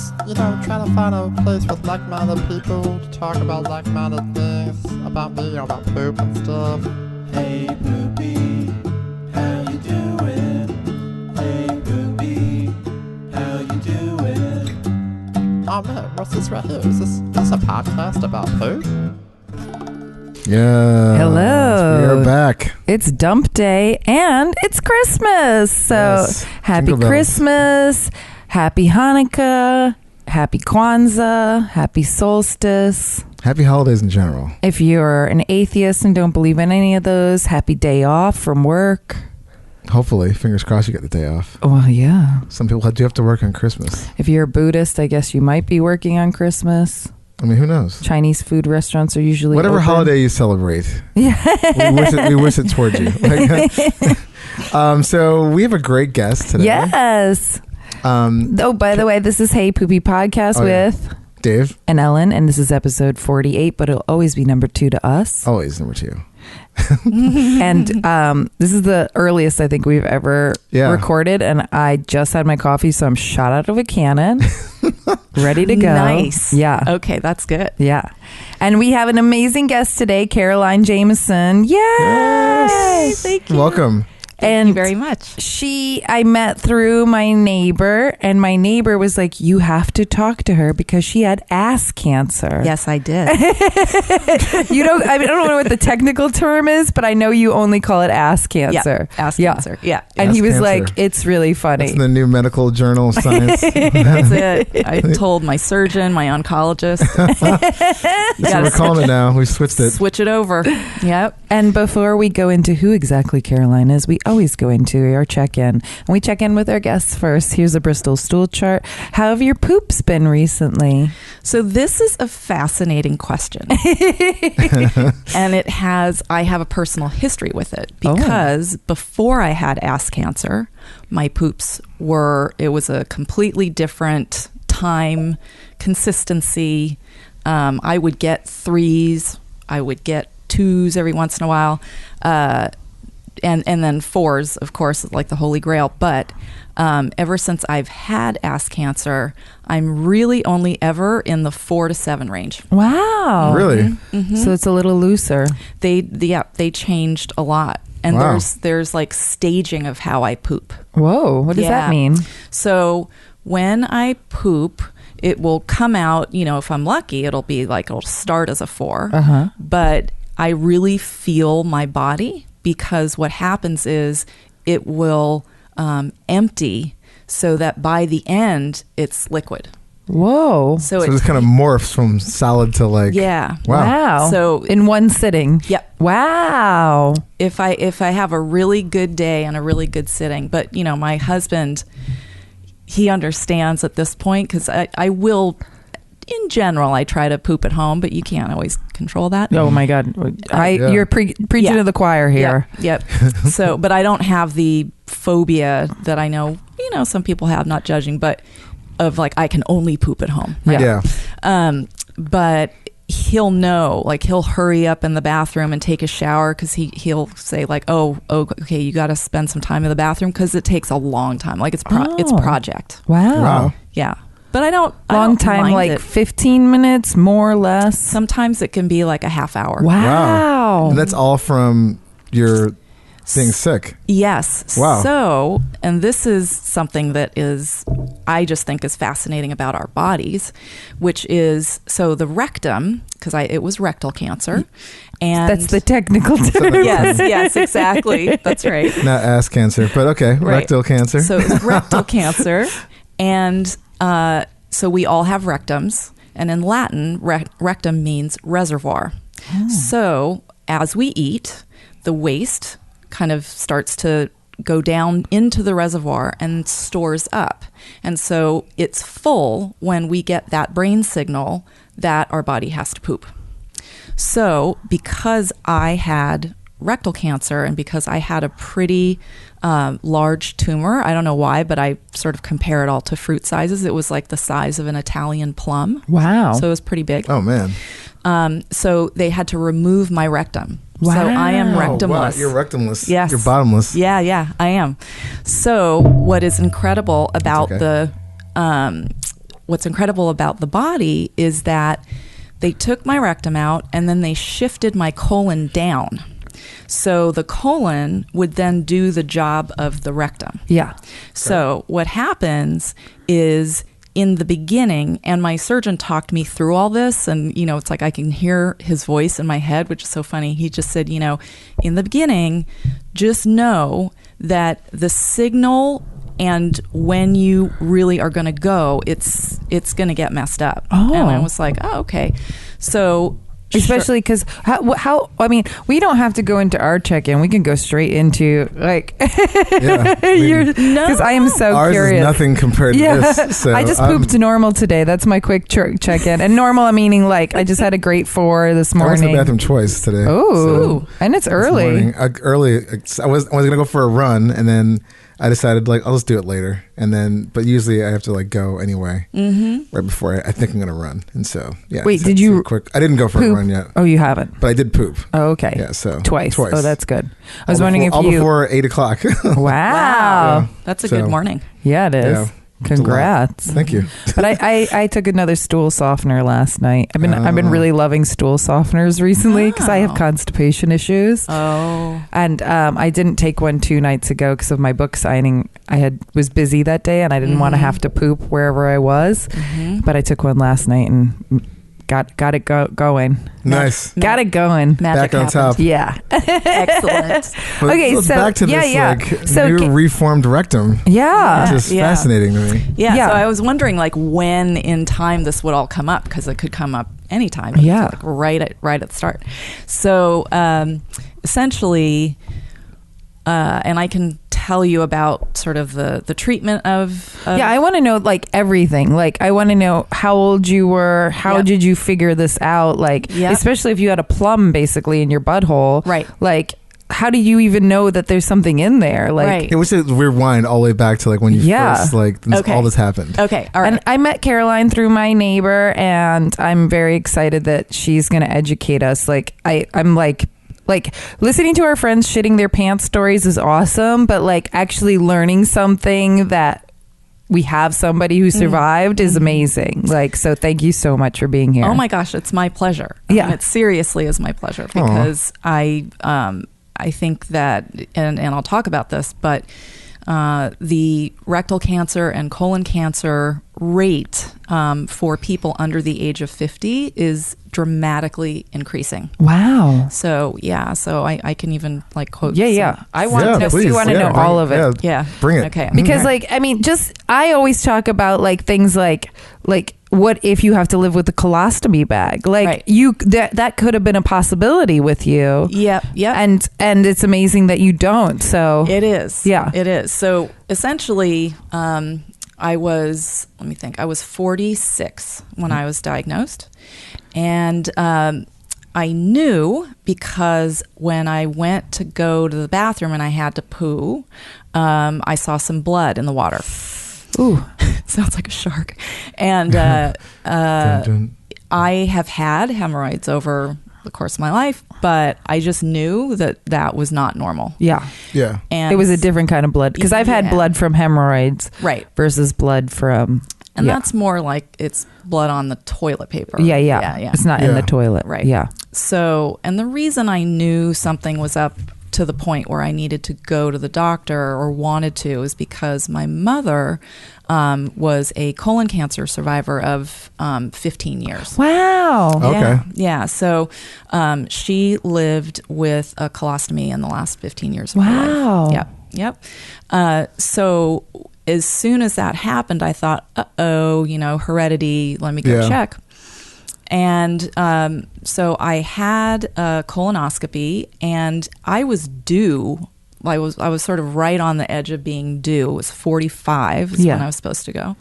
just, trying to find a place with like-minded people to talk about like-minded things, about me, about poop and stuff. Hey, Poopy, how you doing? Hey, Poopy, how you doing? Oh man, what's this right here? Is this a podcast about poop? Yeah. Hello. We are back. It's dump day and it's Christmas. So Yes. happy Jingle bells. Christmas, happy Hanukkah, happy Kwanzaa, happy solstice. Happy holidays in general. If you're an atheist and don't believe in any of those, happy day off from work. Hopefully, fingers crossed you get the day off. Well, yeah. Some people do have to work on Christmas. If you're a Buddhist, I guess you might be working on Christmas. I mean, who knows? Chinese food restaurants are usually Whatever open. holiday you celebrate, Yeah. we wish it towards you. So we have a great guest today. Yes. Oh, by the way, this is Hey Poopy Podcast with Dave. and Ellen, and this is episode 48, but it'll always be number 2 to us. Always number 2. And this is the earliest I think we've ever recorded, and I just had my coffee, so I'm shot out of a cannon, ready to go. Nice. Yeah. Okay, that's good. Yeah. And we have an amazing guest today, Caroline Jamieson. Yay! Yes. Thank you. Welcome. Thank you very much. I met through my neighbor, and my neighbor was like, you have to talk to her because she had ass cancer. Yes, I did. I don't know what the technical term is, but I know you only call it ass cancer. Yeah, ass cancer. Yeah. And Ass he was cancer. like, it's really funny. It's in the new medical journal of science. That's it. I told my surgeon, my oncologist. So we're calling it now. We switched it. Switch it over. Yep. And before we go into who exactly Caroline is, we always go into our check-in. And we check in with our guests first. Here's a Bristol stool chart. How have your poops been recently? So this is a fascinating question. And I have a personal history with it because before I had ass cancer, my poops it was a completely different time, consistency. I would get 3s. I would get 2s every once in a while. And then 4s, of course, like the Holy Grail. But ever since I've had ass cancer, I'm really only ever in the 4 to 7 range. Wow. Really? Mm-hmm. So it's a little looser. They changed a lot. And Wow. there's like staging of how I poop. Whoa. What does that mean? So when I poop, it will come out, if I'm lucky, it'll start as a 4. Uh-huh. But I really feel my body because what happens is it will empty so that by the end it's liquid. Whoa. So So this kind of morphs from solid to like. yeah. Wow. So in one sitting. Yep. Wow. If I have a really good day and a really good sitting, but my husband, he understands at this point because I will, in general, I try to poop at home, but you can't always control that. Oh my God. You're preaching to the choir here. Yep. So, but I don't have the phobia that I know, some people have, not judging, but of like, I can only poop at home. Right? Yeah. But he'll know, like he'll hurry up in the bathroom and take a shower because he'll say like, oh, okay, you got to spend some time in the bathroom because it takes a long time. Like it's project. Wow. Yeah. But I don't time, mind like it. 15 minutes, more or less. Sometimes it can be like a half hour. Wow. And that's all from your being sick. Yes. Wow. So, and this is something that I just think is fascinating about our bodies, which is, so the rectum, because it was rectal cancer. And That's the technical term. Yes, exactly. That's right. Not ass cancer, but okay. Right. Rectal cancer. So it's rectal cancer. And so we all have rectums. And in Latin, rectum means reservoir. Oh. So as we eat, the waste kind of starts to go down into the reservoir and stores up. And so it's full when we get that brain signal that our body has to poop. So because I had rectal cancer and because I had a pretty large tumor, I don't know why, but I sort of compare it all to fruit sizes. It was like the size of an Italian plum. Wow. So it was pretty big. Oh, man. So they had to remove my rectum. Wow. So I am rectumless. Oh, wow. You're rectumless. Yes. You're bottomless. Yeah, I am. So what is incredible about what's incredible about the body is that they took my rectum out and then they shifted my colon down. So the colon would then do the job of the rectum. Yeah. So what happens is in the beginning, and my surgeon talked me through all this, and, you know, it's like I can hear his voice in my head, which is so funny. He just said, you know, in the beginning, just know that the signal and when you really are going to go, it's going to get messed up. Oh. And I was like, oh, okay. So especially because how I mean, we don't have to go into our check-in. We can go straight into like because I am so ours curious. Is nothing compared to this. So I just pooped normal today. That's my quick check-in. And normal meaning like I just had a great 4 this morning. I went to the bathroom twice today. Oh, and it's early. I was gonna go for a run, and then I decided like I'll just do it later, and then but usually I have to like go anyway right before I think I'm gonna run, and so yeah. Wait, did you? Quick. I didn't go for poop? a run yet. Oh, you haven't. But I did poop. Oh, okay. Yeah, so twice. Oh, that's good. I was all wondering before, if you all before 8:00. Wow. Yeah. that's a good morning. Yeah, it is. Yeah. Congrats. Thank you. But I took another stool softener last night. I've been really loving stool softeners recently because I have constipation issues. Oh. And I didn't take one 2 nights ago because of my book signing. Was busy that day and I didn't want to have to poop wherever I was. But I took one last night and got it going. Nice. Got it going. Magic back on happened. top. Yeah. Excellent. But Okay, let's so- back to this yeah. like So new reformed rectum. Yeah. Which is Yeah. fascinating to me. Yeah, Yeah. so I was wondering like when in time this would all come up, because it could come up anytime. Yeah. Like right at the start. So essentially, and I can tell you about sort of the treatment of Yeah, I want to know like everything. Like I want to know how old you were, how Yep. did you figure this out? Like Yep. especially if you had a plum basically in your butthole. Right. Like how do you even know that there's something in there? Like Right. It was a rewind all the way back to like when you first like Okay. all this happened. Okay, all right. And I met Caroline through my neighbor and I'm very excited that she's going to educate us. Like I'm like listening to our friends shitting their pants stories is awesome, but like actually learning something that we have somebody who survived is amazing. Like, so thank you so much for being here. Oh my gosh, it's my pleasure. Yeah. And it seriously is my pleasure because I think that, and I'll talk about this, but the rectal cancer and colon cancer rate for people under the age of 50 is dramatically increasing. Wow. So yeah, so I can even like quote. Yeah. I want Yeah, to know. please. You want to Yeah, know bring all it. of it. Yeah. Bring it. Okay. Because like, I mean, I always talk about like things like what if you have to live with a colostomy bag? Like Right. that could have been a possibility with you. Yep. And it's amazing that you don't. So It is. Yeah. It is. So essentially, I was 46 when I was diagnosed. And I knew because when I went to go to the bathroom and I had to poo, I saw some blood in the water. Ooh. Sounds like a shark. And Dun, dun. I have had hemorrhoids over the course of my life, but I just knew that was not normal. Yeah. Yeah. And It was a different kind of blood because I've had Yeah. blood from hemorrhoids right. versus blood from And that's more like it's blood on the toilet paper. Yeah. It's not in the Yeah. toilet. Right. Yeah. So, and the reason I knew something was up to the point where I needed to go to the doctor or wanted to is because my mother was a colon cancer survivor of 15 years. Wow. Okay. Yeah. So she lived with a colostomy in the last 15 years of her Wow. life. Yep. So as soon as that happened, I thought, heredity, let me go Yeah. check. And so I had a colonoscopy and I was due. I was sort of right on the edge of being due. It was 45 is when I was supposed to go.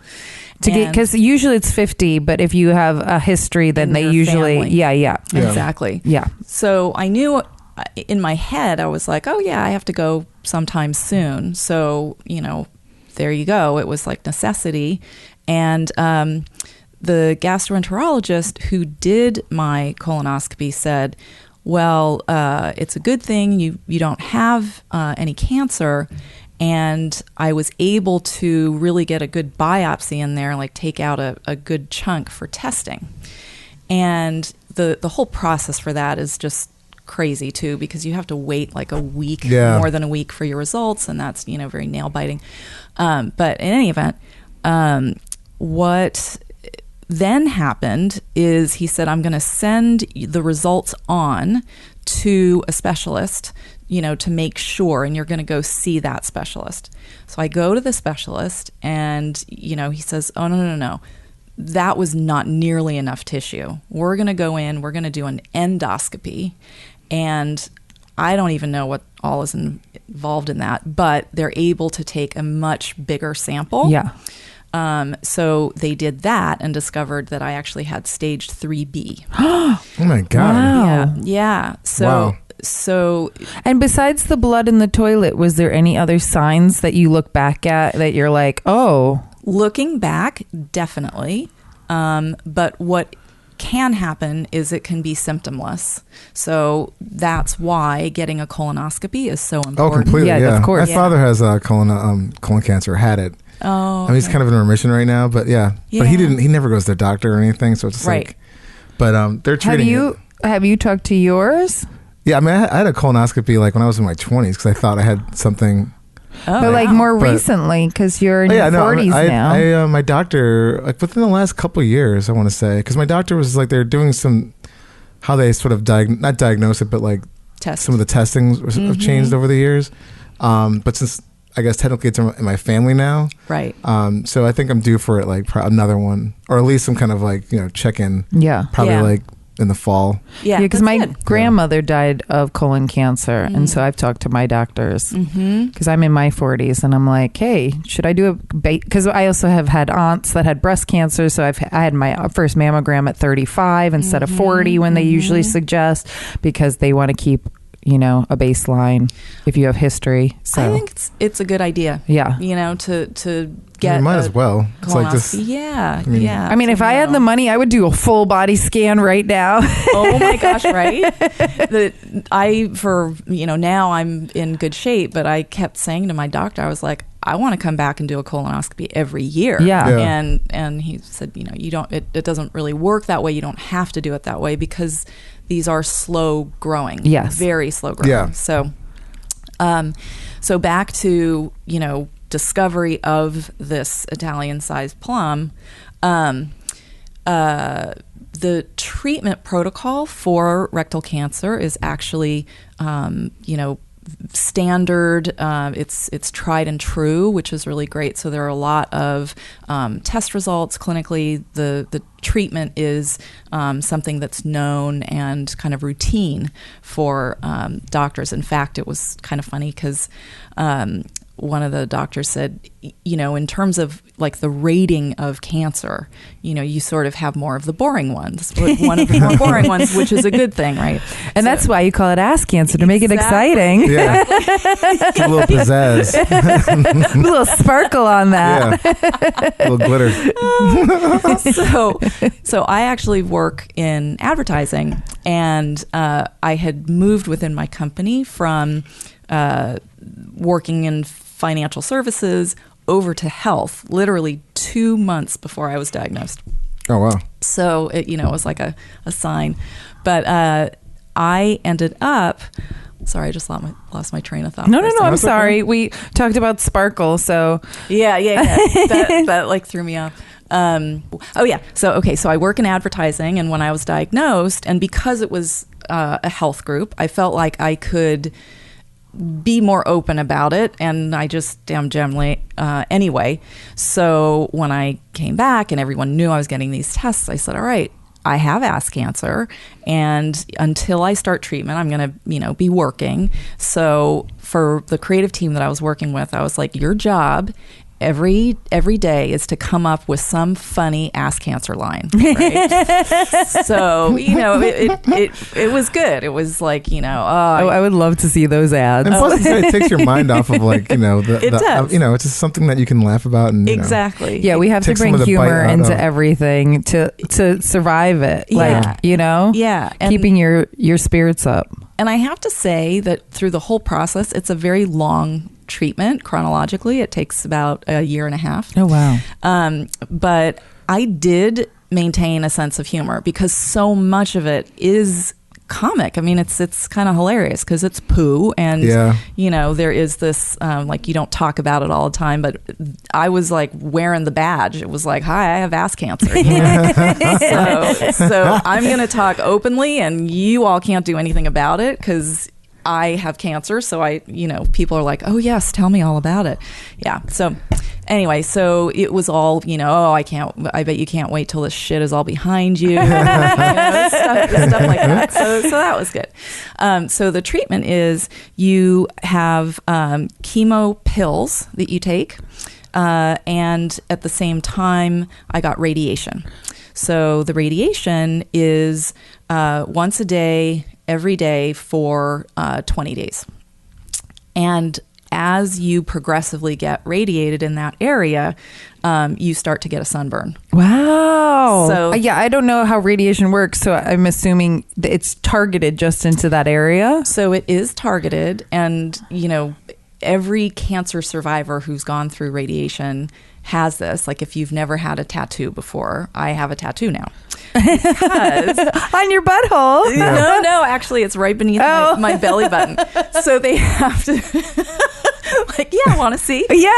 To get, because usually it's 50, but if you have a history, then In they your usually, family. yeah. Exactly. Yeah. So I knew in my head, I was like, oh yeah, I have to go sometime soon. So, there you go. It was like necessity. And the gastroenterologist who did my colonoscopy said, well, it's a good thing you don't have any cancer. And I was able to really get a good biopsy in there, like take out a good chunk for testing. And the whole process for that is just crazy too, because you have to wait like a week, more than a week for your results. And that's, very nail biting. But in any event, what then happened is he said, I'm going to send the results on to a specialist, to make sure, and you're going to go see that specialist. So I go to the specialist and, he says, oh, no. That was not nearly enough tissue. We're going to go in, we're going to do an endoscopy, and I don't even know what all is involved in that, but they're able to take a much bigger sample. Yeah. So they did that and discovered that I actually had stage 3B. Oh my God. Wow. Yeah. So, and besides the blood in the toilet, was there any other signs that you look back at that you're like, oh? Looking back, definitely. But what can happen is it can be symptomless. So that's why getting a colonoscopy is so important. Oh, completely. Yeah, of course. My father has colon cancer, had it. Oh, I mean, he's kind of in remission right now, but yeah. But he never goes to the doctor or anything. So it's just right. like, but they're treating Have you talked to yours? Yeah, I mean, I had a colonoscopy like when I was in my 20s because I thought I had something. Oh, but like more recently, because you're in your 40s now. My doctor, like within the last couple of years, I want to say, because my doctor was like, they're doing how they sort of not diagnose it, but like some of the testings have changed over the years. But since I guess technically it's in my family now. Right. So I think I'm due for it, like another one, or at least some kind of like, check-in. Yeah. Probably like in the fall. Yeah, because my grandmother died of colon cancer, and so I've talked to my doctors because I'm in my 40s, and I'm like, hey, should I do because I also have had aunts that had breast cancer, so I had my first mammogram at 35 instead of 40 when they usually suggest, because they want to keep a baseline if you have history. So I think it's a good idea. Yeah. To get might as well. It's like this. Yeah. I mean, if I had the money, I would do a full body scan right now. Oh my gosh, right? Now I'm in good shape, but I kept saying to my doctor, I was like, I want to come back and do a colonoscopy every year. Yeah. And he said, you don't, it doesn't really work that way. You don't have to do it that way because these are slow growing. Yes. Very slow growing. Yeah. So back to, discovery of this Italian-sized plum, the treatment protocol for rectal cancer is actually, standard. It's tried and true, which is really great. So there are a lot of test results clinically. The treatment is something that's known and kind of routine for doctors. In fact, it was kind of funny because one of the doctors said, in terms of like the rating of cancer, you sort of have more of the boring ones, one of the more boring ones, which is a good thing, right? And that's why you call it ass cancer, to make it exciting. Yeah. A little pizzazz. A little sparkle on that. Yeah. A little glitter. So I actually work in advertising, and I had moved within my company from working in financial services over to health literally 2 months before I was diagnosed. Oh, wow. So it was like a sign. But I ended up, sorry, I just lost my train of thought. No, I'm sorry. We talked about sparkle, so. Yeah. That like threw me off. So I work in advertising, and when I was diagnosed, and because it was a health group, I felt like I could be more open about it, and I just am generally anyway. So when I came back and everyone knew I was getting these tests, I said, all right, I have ass cancer, and until I start treatment, I'm going to be working. So for the creative team that I was working with, I was like, your job every day is to come up with some funny ass cancer line, right? So it was good. It was like I would love to see those ads. And plus, it takes your mind off of like it does. It's just something that you can laugh about and exactly. Yeah, we have to bring humor into everything to survive it. And keeping your spirits up. And I have to say that through the whole process, it's a very long treatment chronologically. It takes about a year and a half. Oh, wow. But I did maintain a sense of humor because so much of it is comic. I mean, it's kind of hilarious because it's poo, and you know, there is this like, you don't talk about it all the time, but I was like wearing the badge. It was like, hi, I have ass cancer. so I'm going to talk openly, and you all can't do anything about it because I have cancer. So people are like, oh yes, tell me all about it. Yeah. So anyway, so it was all, I bet you can't wait till this shit is all behind you. Stuff like that. So that was good. So the treatment is you have chemo pills that you take. And at the same time, I got radiation. So the radiation is once a day, every day for 20 days. And as you progressively get radiated in that area, you start to get a sunburn. Wow. So yeah, I don't know how radiation works, so I'm assuming that it's targeted just into that area. So it is targeted, and every cancer survivor who's gone through radiation has this. Like, if you've never had a tattoo before, I have a tattoo now. Because on your butthole? No, actually, it's right beneath my belly button. So they have to like, yeah, want to see? Yeah.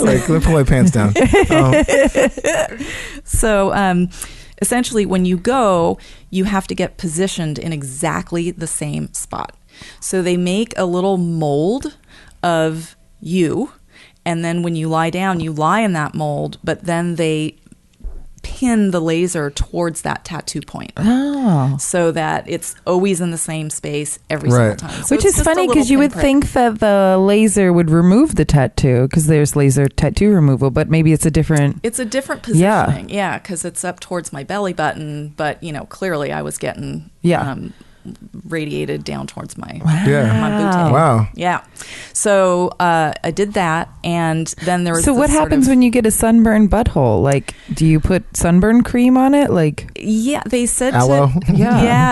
Like, let me pull my pants down. So essentially, when you go, you have to get positioned in exactly the same spot. So they make a little mold of you, and then when you lie down, you lie in that mold, but then they pin the laser towards that tattoo point. Oh. So that it's always in the same space every single time. So which is funny because you would think that the laser would remove the tattoo because there's laser tattoo removal, but maybe it's a different... It's a different positioning. Yeah, because it's up towards my belly button, but, clearly I was getting... radiated down towards my booty. Wow. Yeah. So I did that, and then there was... So what happens when you get a sunburned butthole? Like, do you put sunburn cream on it? Like, yeah, they said aloe.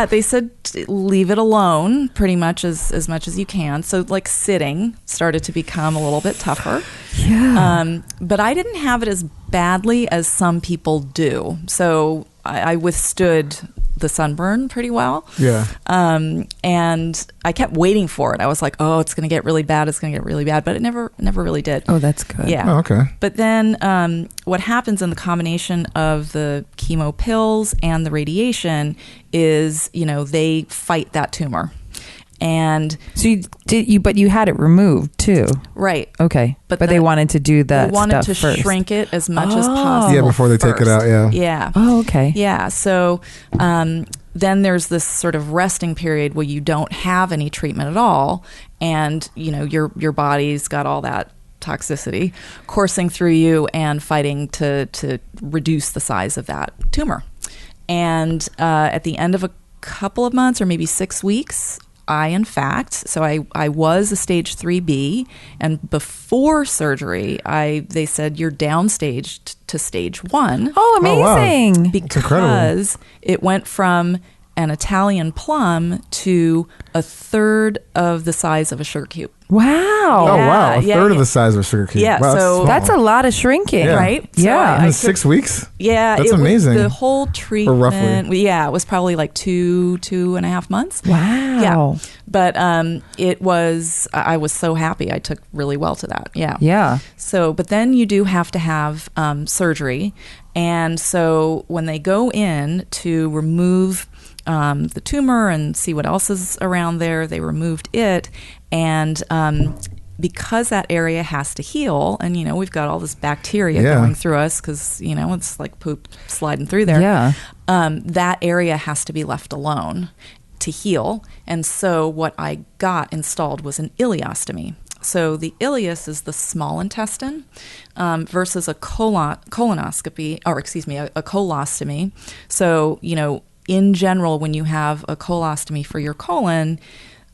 They said to leave it alone pretty much as much as you can. So like sitting started to become a little bit tougher. Yeah. But I didn't have it as badly as some people do. So I withstood the sunburn pretty well. Yeah. And I kept waiting for it. I was like, oh, it's going to get really bad. It's going to get really bad. But it never really did. Oh, that's good. Yeah. Oh, okay. But then what happens in the combination of the chemo pills and the radiation is, they fight that tumor. And so you had it removed too, right? Okay, but they wanted to do that. They wanted to first. shrink it as much as possible. Yeah, before they take it out. Yeah. Yeah. Oh, okay. Yeah. So then there's this sort of resting period where you don't have any treatment at all, and your body's got all that toxicity coursing through you and fighting to reduce the size of that tumor. And at the end of a couple of months, or maybe 6 weeks, I was a stage 3B, and before surgery, they said you're downstaged to stage 1. Oh, amazing. Oh, wow. Because it went from an Italian plum to a third of the size of a sugar cube. Wow. Oh, wow. A third of the size of a sugar cube. Yeah. Wow, so that's a lot of shrinking, right? Yeah. So in 6 weeks? Yeah. That's amazing. The whole treatment. Or roughly. Yeah. It was probably like 2.5 months. Wow. Yeah. But I was so happy. I took really well to that. Yeah. Yeah. So, but then you do have to have surgery. And so when they go in to remove the tumor and see what else is around there, they removed it. And because that area has to heal, and we've got all this bacteria going through us because it's like poop sliding through there. Yeah. That area has to be left alone to heal. And so what I got installed was an ileostomy. So the ileus is the small intestine versus a colonoscopy, or excuse me, a colostomy. So in general, when you have a colostomy for your colon,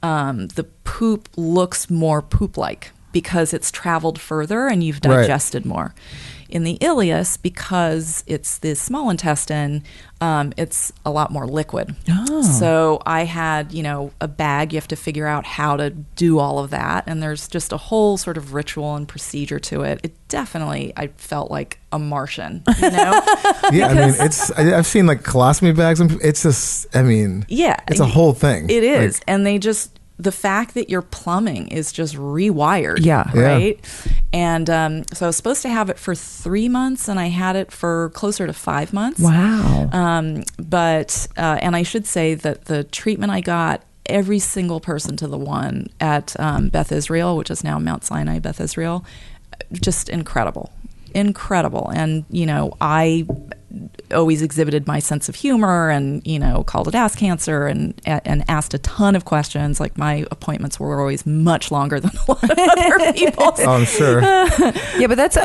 the poop looks more poop-like because it's traveled further and you've digested more. in the ileus, because it's the small intestine, it's a lot more liquid. Oh. So I had, a bag. You have to figure out how to do all of that. And there's just a whole sort of ritual and procedure to it. It definitely, I felt like a Martian, Yeah, I've seen like colostomy bags, and it's just, it's a whole thing. It is. And the fact that your plumbing is just rewired. Yeah. Right. And so I was supposed to have it for 3 months, and I had it for closer to 5 months. Wow. But I should say that the treatment I got, every single person to the one at Beth Israel, which is now Mount Sinai Beth Israel, just incredible. And, I always exhibited my sense of humor and, called it Ask Cancer and asked a ton of questions. Like, my appointments were always much longer than a lot of other people's. Oh, I'm sure. Yeah, but that's,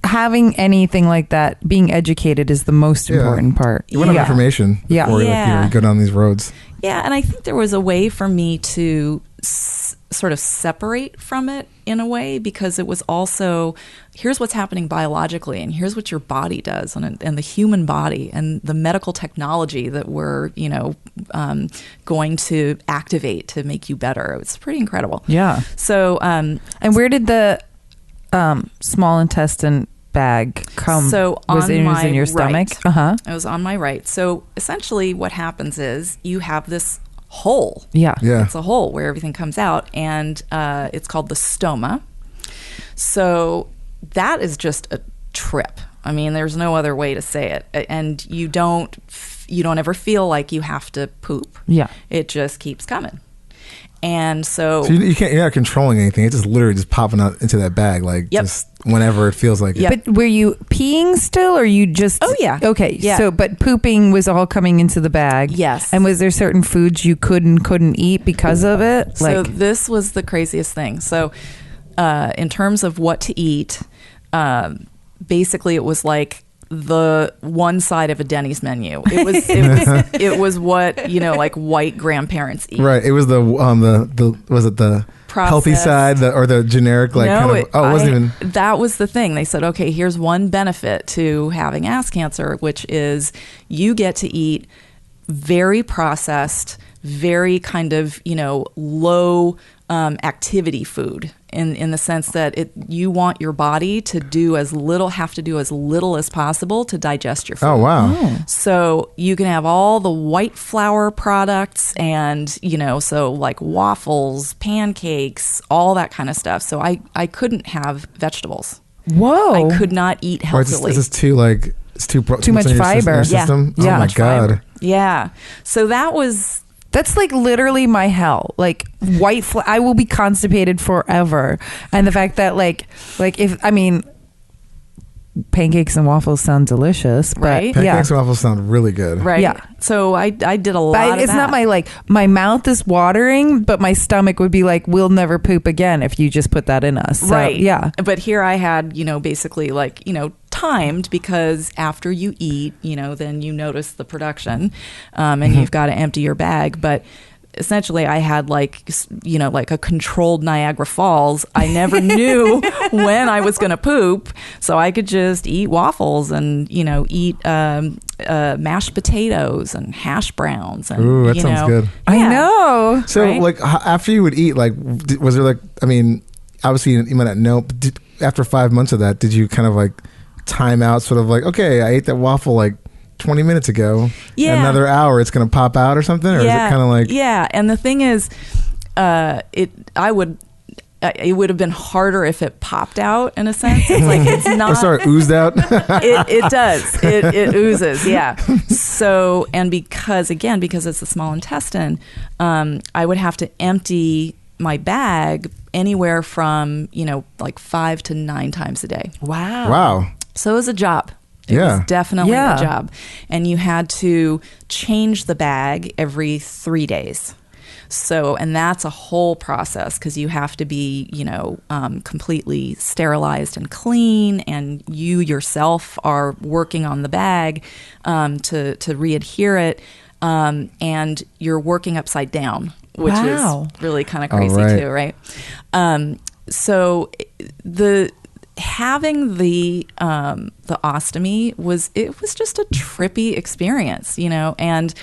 having anything like that, being educated is the most important part. You want to have information before you go down these roads. Yeah, and I think there was a way for me to sort of separate from it in a way, because it was also, here's what's happening biologically, and here's what your body does, and the human body and the medical technology that we're going to activate to make you better. It's pretty incredible. Yeah. So and where did the small intestine bag come? So was it in your stomach? Right. It was on my right. So essentially what happens is you have this hole. Yeah. It's a hole where everything comes out, and it's called the stoma. So that is just a trip. There's no other way to say it. And you don't ever feel like you have to poop. Yeah. It just keeps coming. And so you're not controlling anything. It's just literally just popping out into that bag, just whenever it feels like it. But were you peeing still, or you just? Oh yeah. Okay. Yeah. So, but pooping was all coming into the bag. Yes. And was there certain foods you couldn't eat because of it? So this was the craziest thing. So, in terms of what to eat, basically it was like the one side of a Denny's menu. It was what like white grandparents eat. Right. It was the was it the processed healthy side, or the generic it wasn't even. That was the thing. They said, okay, here's one benefit to having ass cancer, which is you get to eat very processed, very kind of low activity food. In the sense that you want your body to do as little as possible to digest your food. Oh, wow. So you can have all the white flour products and, so like waffles, pancakes, all that kind of stuff. So I couldn't have vegetables. Whoa. I could not eat healthily. Is this too too much fiber? Your system? Yeah. Oh, my God. Fiber. Yeah. So that's like literally my hell. Like I will be constipated forever. And the fact that like if pancakes and waffles sound delicious, but right? Pancakes and waffles sound really good. Right. Yeah. So I did a lot of it's that. not my mouth is watering, but my stomach would be like, we'll never poop again if you just put that in us. So, right. Yeah. But here I had, basically timed, because after you eat, then you notice the production, and you've got to empty your bag. But essentially I had like a controlled Niagara Falls. I never knew when I was going to poop, so I could just eat waffles and eat mashed potatoes and hash browns. And, ooh, that sounds good. Yeah. I know. So right? after you would eat, was there obviously you might not know, but after 5 months of that, did you kind of time out, sort of okay, I ate that waffle 20 minutes ago. Yeah. Another hour it's going to pop out or something? Or is it kind of Yeah. And the thing is, it would have been harder if it popped out, in a sense. It's it's not. Or sorry, oozed out? It does. It oozes. Yeah. So, and because it's the small intestine, I would have to empty my bag anywhere from, 5 to 9 times a day. Wow. So it was a job. It was definitely a job. And you had to change the bag every 3 days. So, and that's a whole process, because you have to be, completely sterilized and clean, and you yourself are working on the bag to re-adhere it, and you're working upside down, which is really kind of crazy too, right? So having the ostomy was just a trippy experience, and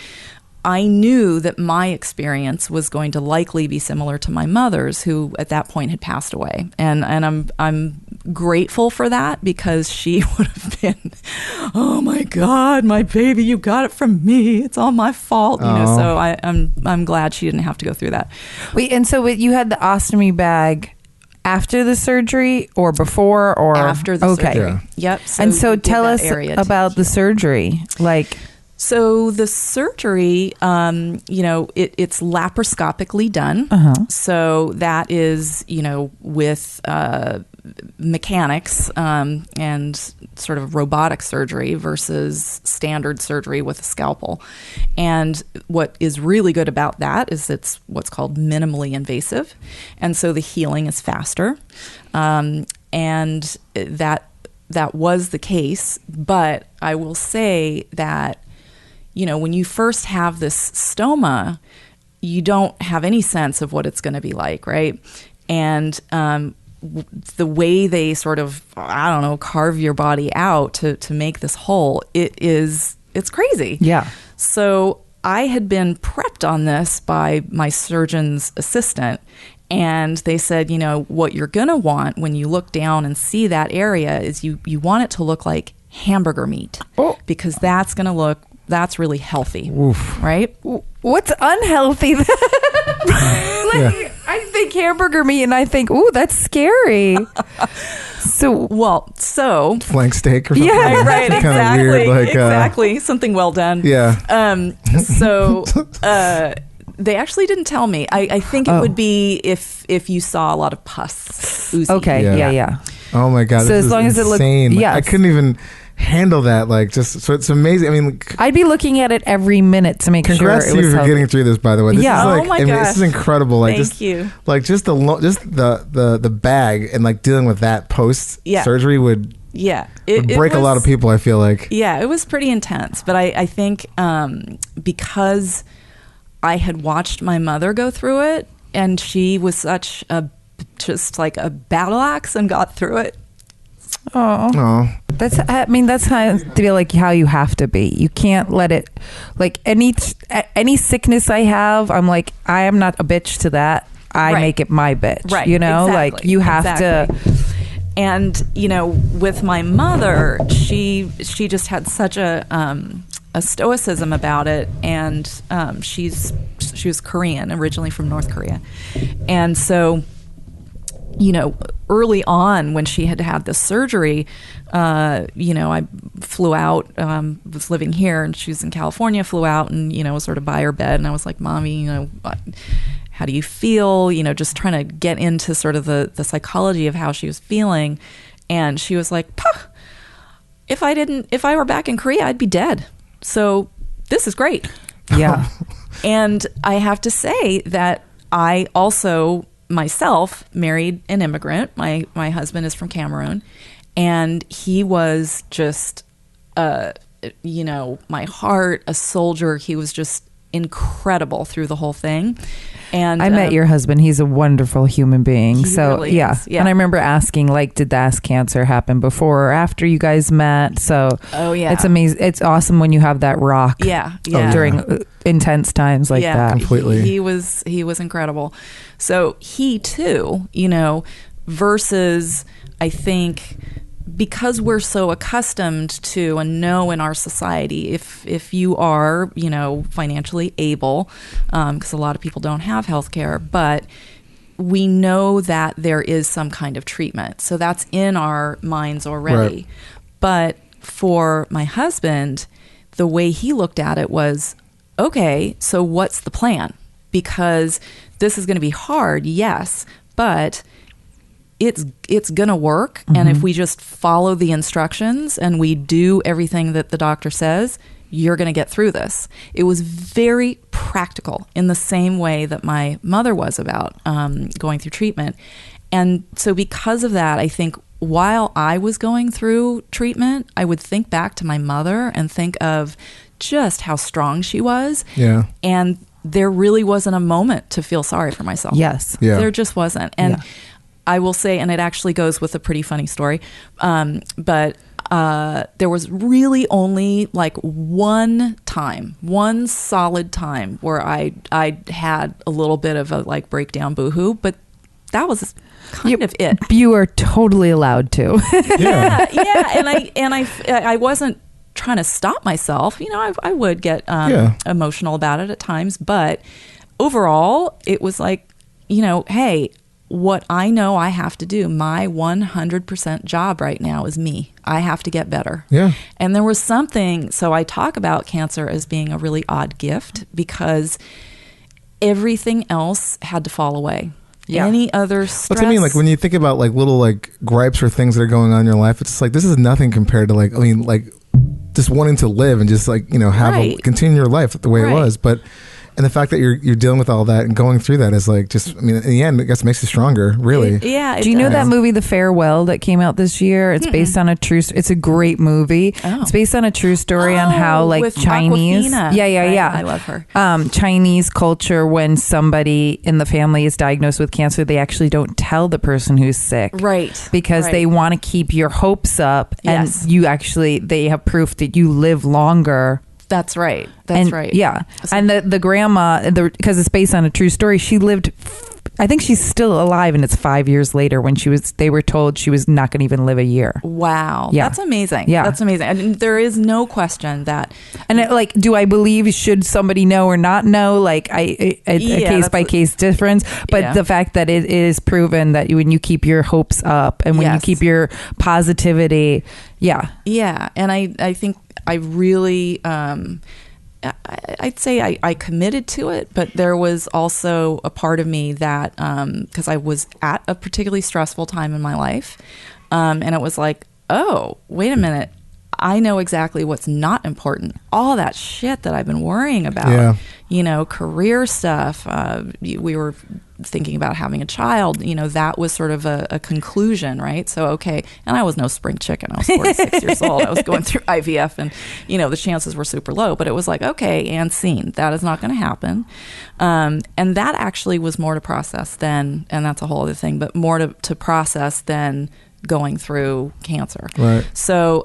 I knew that my experience was going to likely be similar to my mother's, who at that point had passed away. And I'm grateful for that, because she would have been, oh my God, my baby, you got it from me. It's all my fault. So I'm glad she didn't have to go through that. Wait, and so you had the ostomy bag after the surgery or before or after the surgery? Yeah. Yep. So tell us about the surgery. So the surgery, it's laparoscopically done. So that is, with mechanics and sort of robotic surgery versus standard surgery with a scalpel. And what is really good about that is it's what's called minimally invasive. And so the healing is faster. And that was the case. But I will say that, when you first have this stoma, you don't have any sense of what it's going to be like, right? And the way they sort of, carve your body out to make this whole, it's crazy. Yeah. So I had been prepped on this by my surgeon's assistant, and they said, what you're going to want when you look down and see that area is you want it to look like hamburger meat, because that's really healthy. Oof. Right? What's unhealthy? I think hamburger meat and I think, ooh, that's scary. So flank steak or something. Yeah, right. Exactly. Weird, exactly. Something well done. Yeah. They actually didn't tell me. I think it would be if you saw a lot of pus oozing. Okay. Yeah. Oh my God. So as long as it looked, I couldn't even handle that. So it's amazing. I mean, I'd be looking at it every minute to make sure it was congrats to you for healthy. getting through this, by the way. This is oh my gosh. This is incredible. Thank you. Just the bag and dealing with that post surgery would break a lot of people, I feel like. Yeah, it was pretty intense. But I think because I had watched my mother go through it, and she was such a battle axe and got through it. Oh. That's how I feel like how you have to be. You can't let it, any sickness I have, I'm like, I am not a bitch to that. I make it my bitch. Right. Exactly. You have to. And, with my mother, she just had such a stoicism about it. And she was Korean, originally from North Korea. And so, early on when she had this surgery, I flew out, was living here and she was in California, flew out and, was sort of by her bed. And I was like, Mommy, how do you feel? Just trying to get into sort of the psychology of how she was feeling. And she was like, if I were back in Korea, I'd be dead. So this is great. Yeah. And I have to say that I also myself married an immigrant. My husband is from Cameroon, and he was just my heart, a soldier. He was just incredible through the whole thing. And I met your husband. He's a wonderful human being. So really is. Yeah. And I remember asking, did the cancer happen before or after you guys met? So it's amazing. It's awesome when you have that rock. During intense times like that. Completely. He was incredible. So he too, versus I think because we're so accustomed to and know in our society, if you are, financially able, because a lot of people don't have health care, but we know that there is some kind of treatment. So that's in our minds already. Right. But for my husband, the way he looked at it was, okay, so what's the plan? Because this is going to be hard, yes, but it's going to work. Mm-hmm. And if we just follow the instructions and we do everything that the doctor says, you're going to get through this. It was very practical in the same way that my mother was about going through treatment. And so because of that, I think while I was going through treatment, I would think back to my mother and think of just how strong she was. Yeah. And there really wasn't a moment to feel sorry for myself. Yes. Yeah. There just wasn't. And I will say, and it actually goes with a pretty funny story, but there was really only like one solid time where I had a little bit of a like breakdown boohoo, but that was kind of it. You are totally allowed to. And I wasn't trying to stop myself. You know, I would get emotional about it at times, but overall it was like, you know, hey, what I know I have to do, my 100% job right now is me. I have to get better. Yeah. And there was something, so I talk about cancer as being a really odd gift because everything else had to fall away. Yeah. Any other stress. What I mean, like when you think about like little like gripes or things that are going on in your life, it's just like, this is nothing compared to like, I mean, like just wanting to live and just like, you know, continue your life the way it was. But and the fact that you're dealing with all that and going through that is like just, I mean, in the end, I guess it makes you stronger, really. Do you know that movie, The Farewell, that came out this year? It's based on a true. It's a great movie. Oh. It's based on a true story on how like with Chinese, Awkwafina. I love her. Chinese culture, when somebody in the family is diagnosed with cancer, they actually don't tell the person who's sick, right? Because they want to keep your hopes up, and they have proof that you live longer. That's right. Yeah. And the grandma, because it's based on a true story, she lived, I think she's still alive, and it's 5 years later when they were told she was not going to even live a year. Wow. Yeah. That's amazing. Yeah. That's amazing. And there is no question that. And like, do I believe, should somebody know or not know? Like a case by case difference. But the fact that it is proven that when you keep your hopes up and when you keep your positivity. Yeah. Yeah. And I think I really, I'd say I committed to it, but there was also a part of me that, because I was at a particularly stressful time in my life, and it was like, oh, wait a minute, I know exactly what's not important. All that shit that I've been worrying about, you know, career stuff. We were thinking about having a child, you know, that was sort of a conclusion, right? So, okay. And I was no spring chicken. I was 46 years old. I was going through IVF and, you know, the chances were super low, but it was like, okay, and scene. That is not going to happen. And that actually was more to process than, and that's a whole other thing, but more to process than going through cancer. Right. So,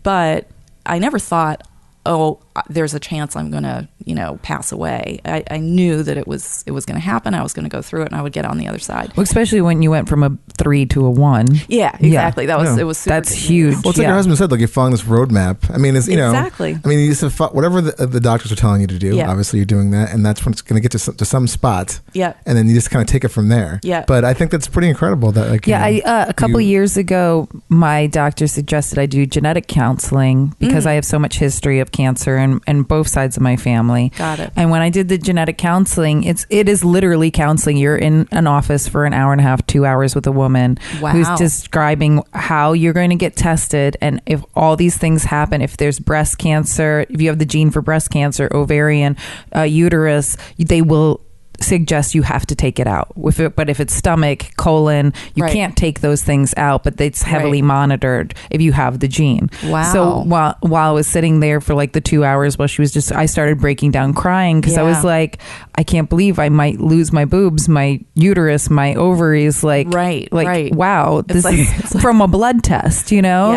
but I never thought, oh, there's a chance I'm going to, you know, pass away. I knew that it was going to happen. I was going to go through it and I would get on the other side. Well, especially when you went from a 3 to a 1. Yeah, exactly. That was, it was super. That's huge. Well, it's like your husband said, like you're following this roadmap. I mean, it's, you know, exactly. I mean, you just whatever the doctors are telling you to do, obviously you're doing that. And that's when it's going to get to some spot. Yeah. And then you just kind of take it from there. Yeah. But I think that's pretty incredible that like, a couple years ago, my doctor suggested I do genetic counseling because I have so much history of cancer and both sides of my family. Got it. And when I did the genetic counseling, it is literally counseling. You're in an office for an hour and a half, 2 hours with a woman who's describing how you're going to get tested. And if all these things happen, if there's breast cancer, if you have the gene for breast cancer, ovarian, uterus, they will suggest you have to take it out. But if it's stomach, colon, you can't take those things out, but it's heavily monitored if you have the gene. Wow. So while I was sitting there for like the 2 hours while she was I started breaking down crying because I was like, I can't believe I might lose my boobs, my uterus, my ovaries. Like, wow, this is from a blood test, you know?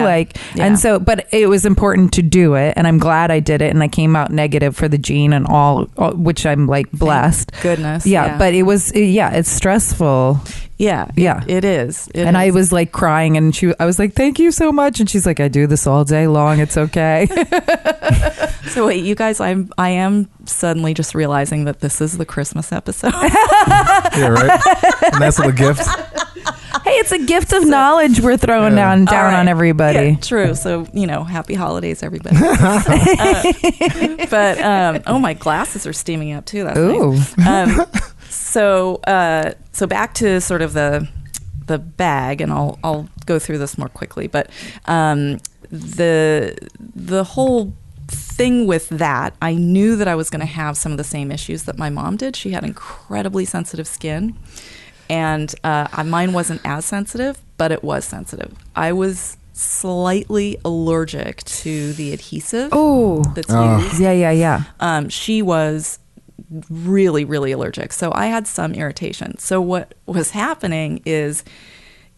And so, but it was important to do it. And I'm glad I did it. And I came out negative for the gene and all which I'm like blessed. Goodness. But it was, it's stressful. It is. I was like crying and I was like, thank you so much. And she's like, I do this all day long. It's okay. So wait, you guys, I am suddenly just realizing that this is the Christmas episode. Yeah, right. A nice little gift. Hey, it's a gift of knowledge we're throwing down on everybody. Yeah, true. So, you know, happy holidays, everybody. But oh, my glasses are steaming up too. That's nice. So back to sort of the bag, and I'll go through this more quickly. But the whole thing with that, I knew that I was going to have some of the same issues that my mom did. She had incredibly sensitive skin. And mine wasn't as sensitive, but it was sensitive. I was slightly allergic to the adhesive that's used. Yeah. She was really, really allergic. So I had some irritation. So what was happening is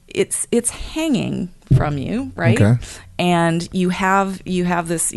it's hanging from you, right? Okay. And you have this,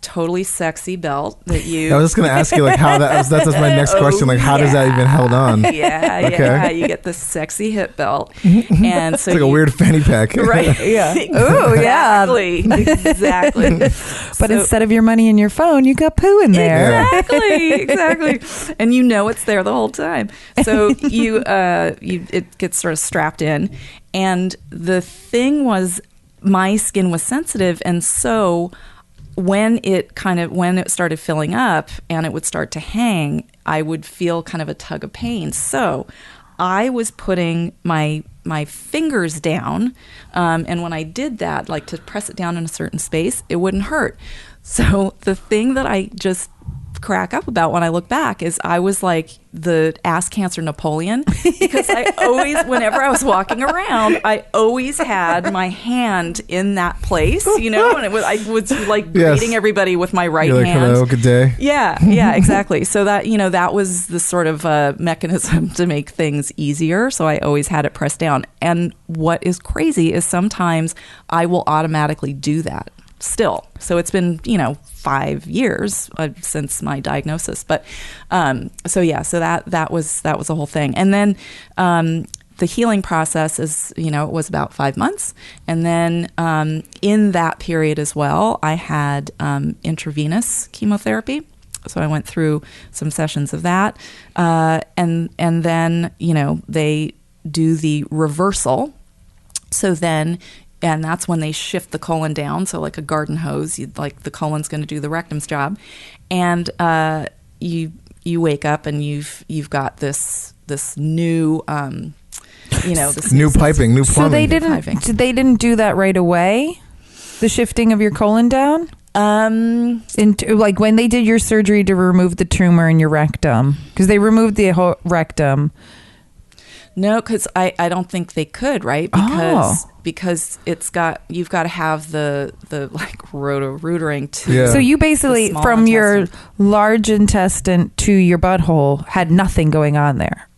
totally sexy belt that you. I was just going to ask you, like, how that's my next question. Like, how does that even hold on? Yeah, Okay. yeah. You get this sexy hip belt, and so It's like a weird fanny pack. right? Yeah. Oh, yeah. Exactly. But instead of your money in your phone, you got poo in there. Exactly. And it's there the whole time. So it gets sort of strapped in, and the thing was, my skin was sensitive, and so when it started filling up and it would start to hang, I would feel kind of a tug of pain. So I was putting my fingers down, and when I did that, like to press it down in a certain space, it wouldn't hurt. So the thing that I just crack up about when I look back is I was like the ass cancer Napoleon, because I always, whenever I was walking around, I always had my hand in that place, and I was like greeting everybody with my right hand. Hello, good day. Yeah, exactly. So that, that was the sort of mechanism to make things easier. So I always had it pressed down. And what is crazy is sometimes I will automatically do that still. So it's been, 5 years since my diagnosis. But so that was the whole thing. And then the healing process is, it was about 5 months. And then in that period as well, I had intravenous chemotherapy. So I went through some sessions of that. And then, they do the reversal. So then, and that's when they shift the colon down. So like a garden hose, the colon's going to do the rectum's job. And you wake up and you've got this new, this new piping, new plumbing. So they didn't do that right away? The shifting of your colon down? Like when they did your surgery to remove the tumor in your rectum, because they removed the whole rectum. No, because I don't think they could, right? Because you've got to have the like roto-rootering to. Yeah. So you basically, from your large intestine to your butthole, had nothing going on there.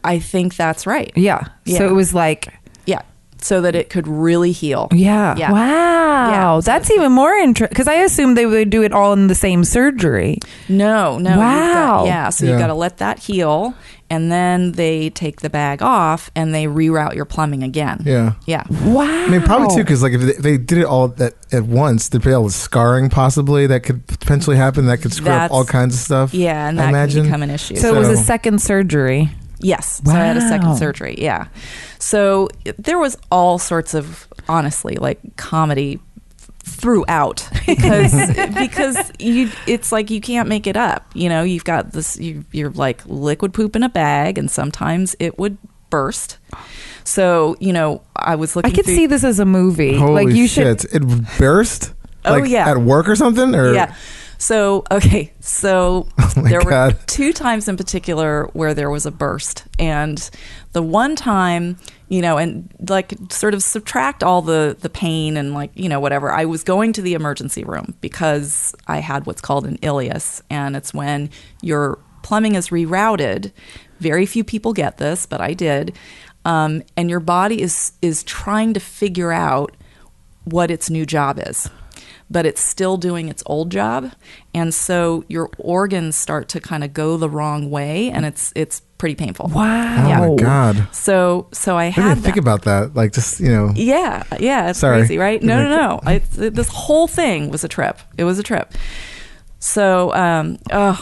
I think that's right. Yeah. So it was like. Yeah. So that it could really heal. Yeah. Yeah. Wow. Yeah. That's even more interesting, because I assumed they would do it all in the same surgery. No. Wow. So you've got to let that heal. And then they take the bag off and they reroute your plumbing again. Yeah. Yeah. Wow. I mean, probably too, because like if they did it all at once, there'd be all the scarring possibly that could potentially happen. That could screw up all kinds of stuff. Yeah, and that could become an issue. So it was a second surgery. Yes. Wow. So I had a second surgery. Yeah. So there was all sorts of, honestly, like comedy throughout, because it's like you can't make it up. You've got this, you're like liquid poop in a bag, and sometimes it would burst. So I was looking. I could see this as a movie. Holy like you shit! It burst. Oh yeah, at work or something, or yeah. So there were 2 times in particular where there was a burst, and the one time, and like sort of subtract all the pain and like, whatever, I was going to the emergency room because I had what's called an ileus, and it's when your plumbing is rerouted. Very few people get this, but I did. And your body is trying to figure out what its new job is, but it's still doing its old job. And so your organs start to kind of go the wrong way, and it's pretty painful. Wow. Yeah. Oh my God. So I I had didn't think about that. Like just, Yeah. It's crazy, right? No. This whole thing was a trip. It was a trip. So,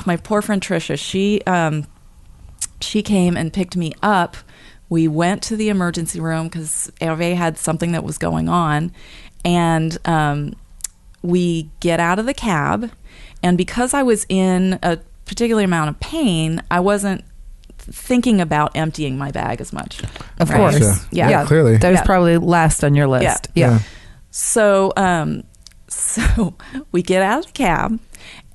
my poor friend Trisha, she came and picked me up. We went to the emergency room because Hervé had something that was going on, and we get out of the cab, and because I was in a particular amount of pain, I wasn't thinking about emptying my bag as much. Of course. Gotcha. Yeah. Clearly. That was probably last on your list. Yeah. So So we get out of the cab,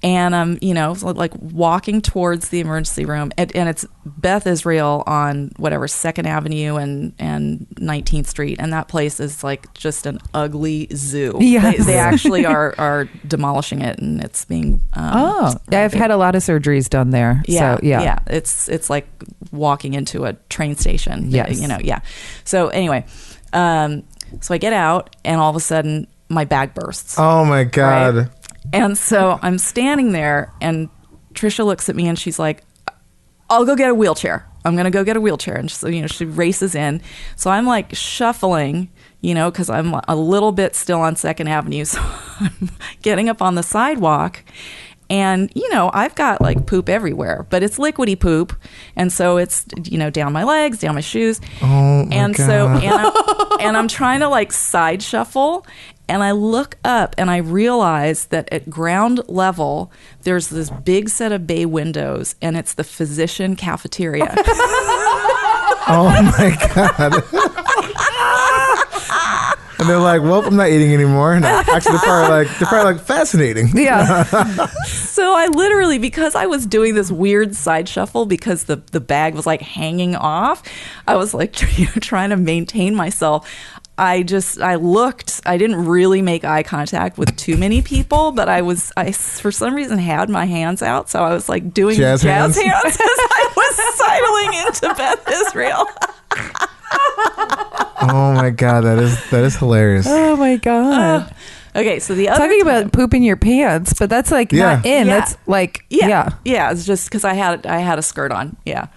and I'm, like walking towards the emergency room, and it's Beth Israel on whatever 2nd Avenue and 19th Street, and that place is like just an ugly zoo. Yes. They actually are demolishing it, and it's being. I've had a lot of surgeries done there. Yeah, so, yeah. It's like walking into a train station. Yes. Yeah. So anyway, so I get out, and all of a sudden my bag bursts. Oh my God. Right? And so I'm standing there, and Trisha looks at me, and she's like, I'll go get a wheelchair. I'm going to go get a wheelchair. And so, she races in. So I'm like shuffling, because I'm a little bit still on 2nd Avenue. So I'm getting up on the sidewalk, and, I've got like poop everywhere, but it's liquidy poop. And so it's, down my legs, down my shoes. Oh my God. So, and I'm trying to like side shuffle. And I look up, and I realize that at ground level, there's this big set of bay windows, and it's the physician cafeteria. Oh my God. And they're like, well, I'm not eating anymore. No, actually, they're probably like fascinating. Yeah. So I literally, because I was doing this weird side shuffle because the bag was like hanging off, I was like trying to maintain myself. I looked, I didn't really make eye contact with too many people, but I for some reason had my hands out. So I was like doing jazz hands as I was sidling into Beth Israel. Oh my God, that is hilarious. Oh my God. Okay, so the other talking about pooping your pants, but that's like not in. Yeah. That's like yeah. It's just because I had a skirt on. Yeah.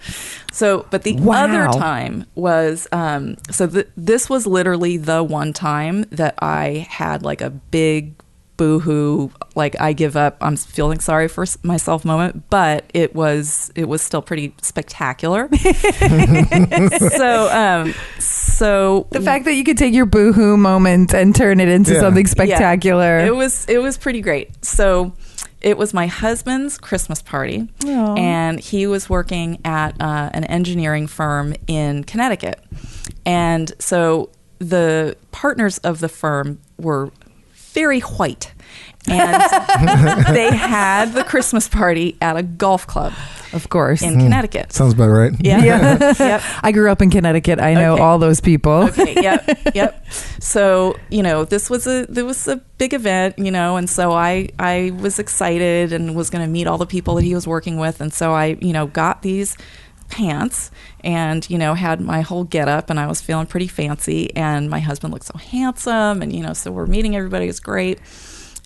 So, but the other time was this was literally the one time that I had like a big boo-hoo, like I give up, I'm feeling sorry for myself moment, but it was still pretty spectacular. So the fact that you could take your boo-hoo moment and turn it into something spectacular. Yeah, it was pretty great. So it was my husband's Christmas party. Aww. And he was working at an engineering firm in Connecticut. And so the partners of the firm were very white. And they had the Christmas party at a golf club. Of course. In Connecticut. Sounds about right. Yeah. Yep. I grew up in Connecticut. I know all those people. Okay. Yep. So, this was a big event, and so I was excited and was going to meet all the people that he was working with. And so I, got these pants and, had my whole get up, and I was feeling pretty fancy, and my husband looked so handsome, and, so we're meeting everybody. It was great.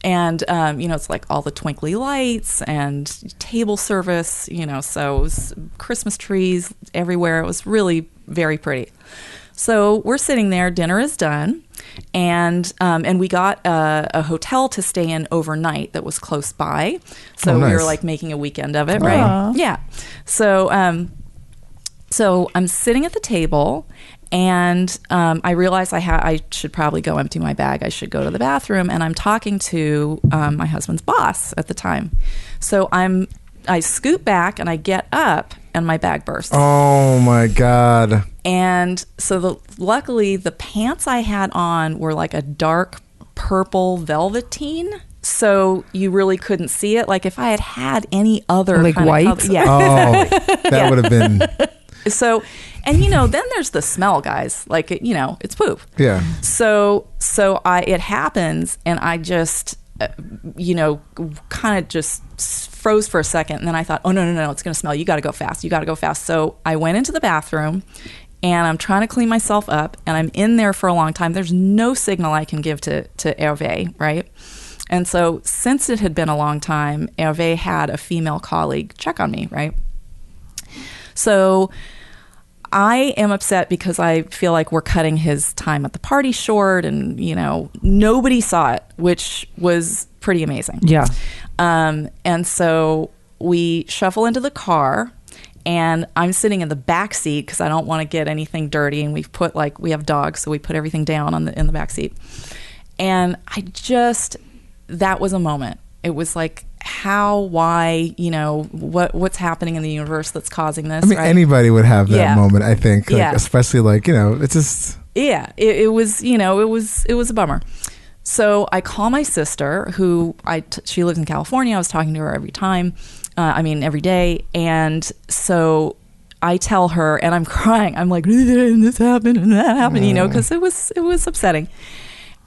And, it's like all the twinkly lights and table service, so it was Christmas trees everywhere. It was really very pretty. So we're sitting there, dinner is done, and we got a hotel to stay in overnight that was close by. So nice. We were like making a weekend of it, right? Aww. Yeah. So I'm sitting at the table, and I realized I should probably go empty my bag. I should go to the bathroom, and I'm talking to my husband's boss at the time. So I scoot back, and I get up, and my bag bursts. Oh my God. And so luckily the pants I had on were like a dark purple velveteen. So you really couldn't see it. Like if I had any other like kind white. Of color, Oh, that would have been. So, and then there's the smell, guys. Like it's poop. Yeah. So it happens, and I just kind of just froze for a second, and then I thought, oh no, it's gonna smell. You got to go fast. So I went into the bathroom, and I'm trying to clean myself up, and I'm in there for a long time. There's no signal I can give to Hervé, right? And so since it had been a long time, Hervé had a female colleague check on me, right? So I am upset because I feel like we're cutting his time at the party short, and nobody saw it, which was pretty amazing. Yeah. And so we shuffle into the car, and I'm sitting in the back seat because I don't want to get anything dirty, and we have dogs, so we put everything down in the back seat. And that was a moment. It was like, why, what's happening in the universe that's causing this? I mean, right? Anybody would have that moment, I think. Yeah. Especially it's just. Yeah, it was, it was a bummer. So I call my sister, who she lives in California. I was talking to her every day. And so I tell her, and I'm crying. I'm like, this happened and that happened, because it was upsetting.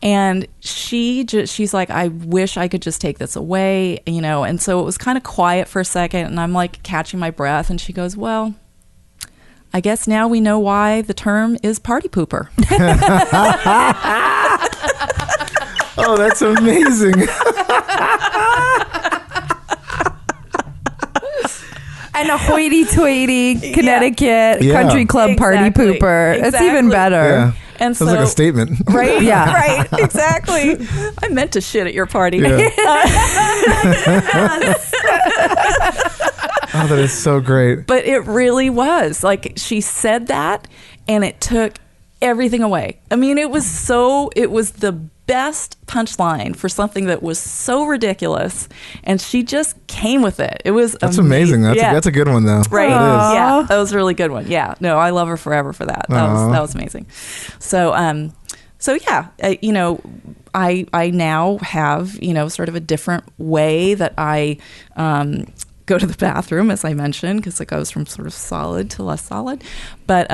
And she's like, I wish I could just take this away, And so it was kind of quiet for a second, and I'm like catching my breath. And she goes, well, I guess now we know why the term is party pooper. Oh, that's amazing. And a hoity-toity Connecticut country club party pooper. That's even better. Yeah. And sounds like a statement. Right? Yeah. Right. Exactly. I meant to shit at your party. Yeah. Oh, that is so great. But it really was. Like, she said that, and it took everything away. I mean, it was the best punchline for something that was so ridiculous, and she just came with it. It was That's amazing. That's a good one, though. Right? It is. Yeah, that was a really good one. Yeah, no, I love her forever for that. That was amazing. So yeah, I now have sort of a different way that I go to the bathroom, as I mentioned, because it goes from sort of solid to less solid. But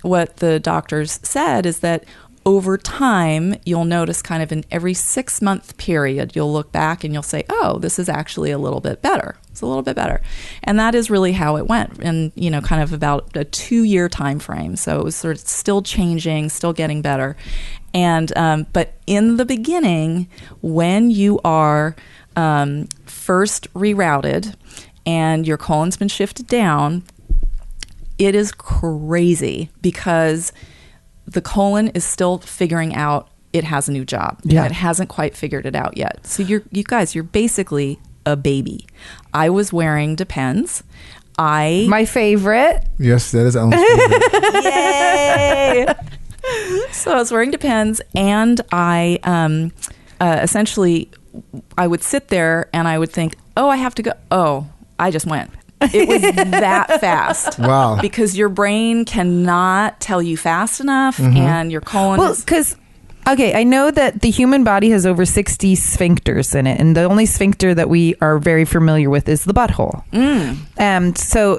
what the doctors said is that over time, you'll notice kind of in every 6-month period, you'll look back and you'll say, oh, this is actually a little bit better. It's a little bit better. And that is really how it went. And, kind of about a 2-year time frame. So it was sort of still changing, still getting better. And, but in the beginning, when you are first rerouted and your colon's been shifted down, it is crazy because the colon is still figuring out it has a new job. Yeah. It hasn't quite figured it out yet. So you guys, you're basically a baby. I was wearing Depends. My favorite. Yes, that is Ellen's favorite. Yay! So I was wearing Depends, and I essentially, I would sit there and I would think, oh, I have to go. Oh, I just went. It was that fast. Wow. Because your brain cannot tell you fast enough, and your colon Okay, I know that the human body has over 60 sphincters in it, and the only sphincter that we are very familiar with is the butthole.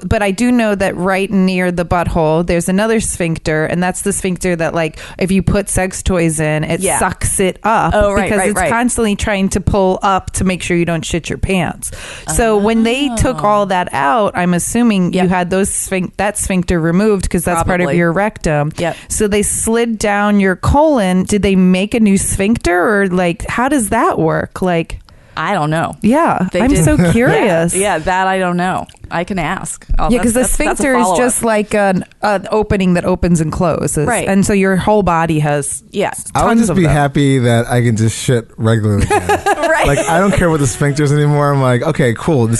But I do know that right near the butthole, there's another sphincter, and that's the sphincter that, like, if you put sex toys in, it sucks it up because it's constantly trying to pull up to make sure you don't shit your pants. So when they took all that out, I'm assuming you had that sphincter removed because that's part of your rectum. Yep. So they slid down your colon. Did they make a new sphincter, or like how does that work? Like, I don't know. Yeah, I'm so curious. Yeah, that I don't know. I can ask. Because the sphincter is just like an opening that opens and closes, right? And so your whole body has I would just be happy that I can just shit regularly again. Right. Like, I don't care with the sphincters anymore. I'm like, okay, cool. I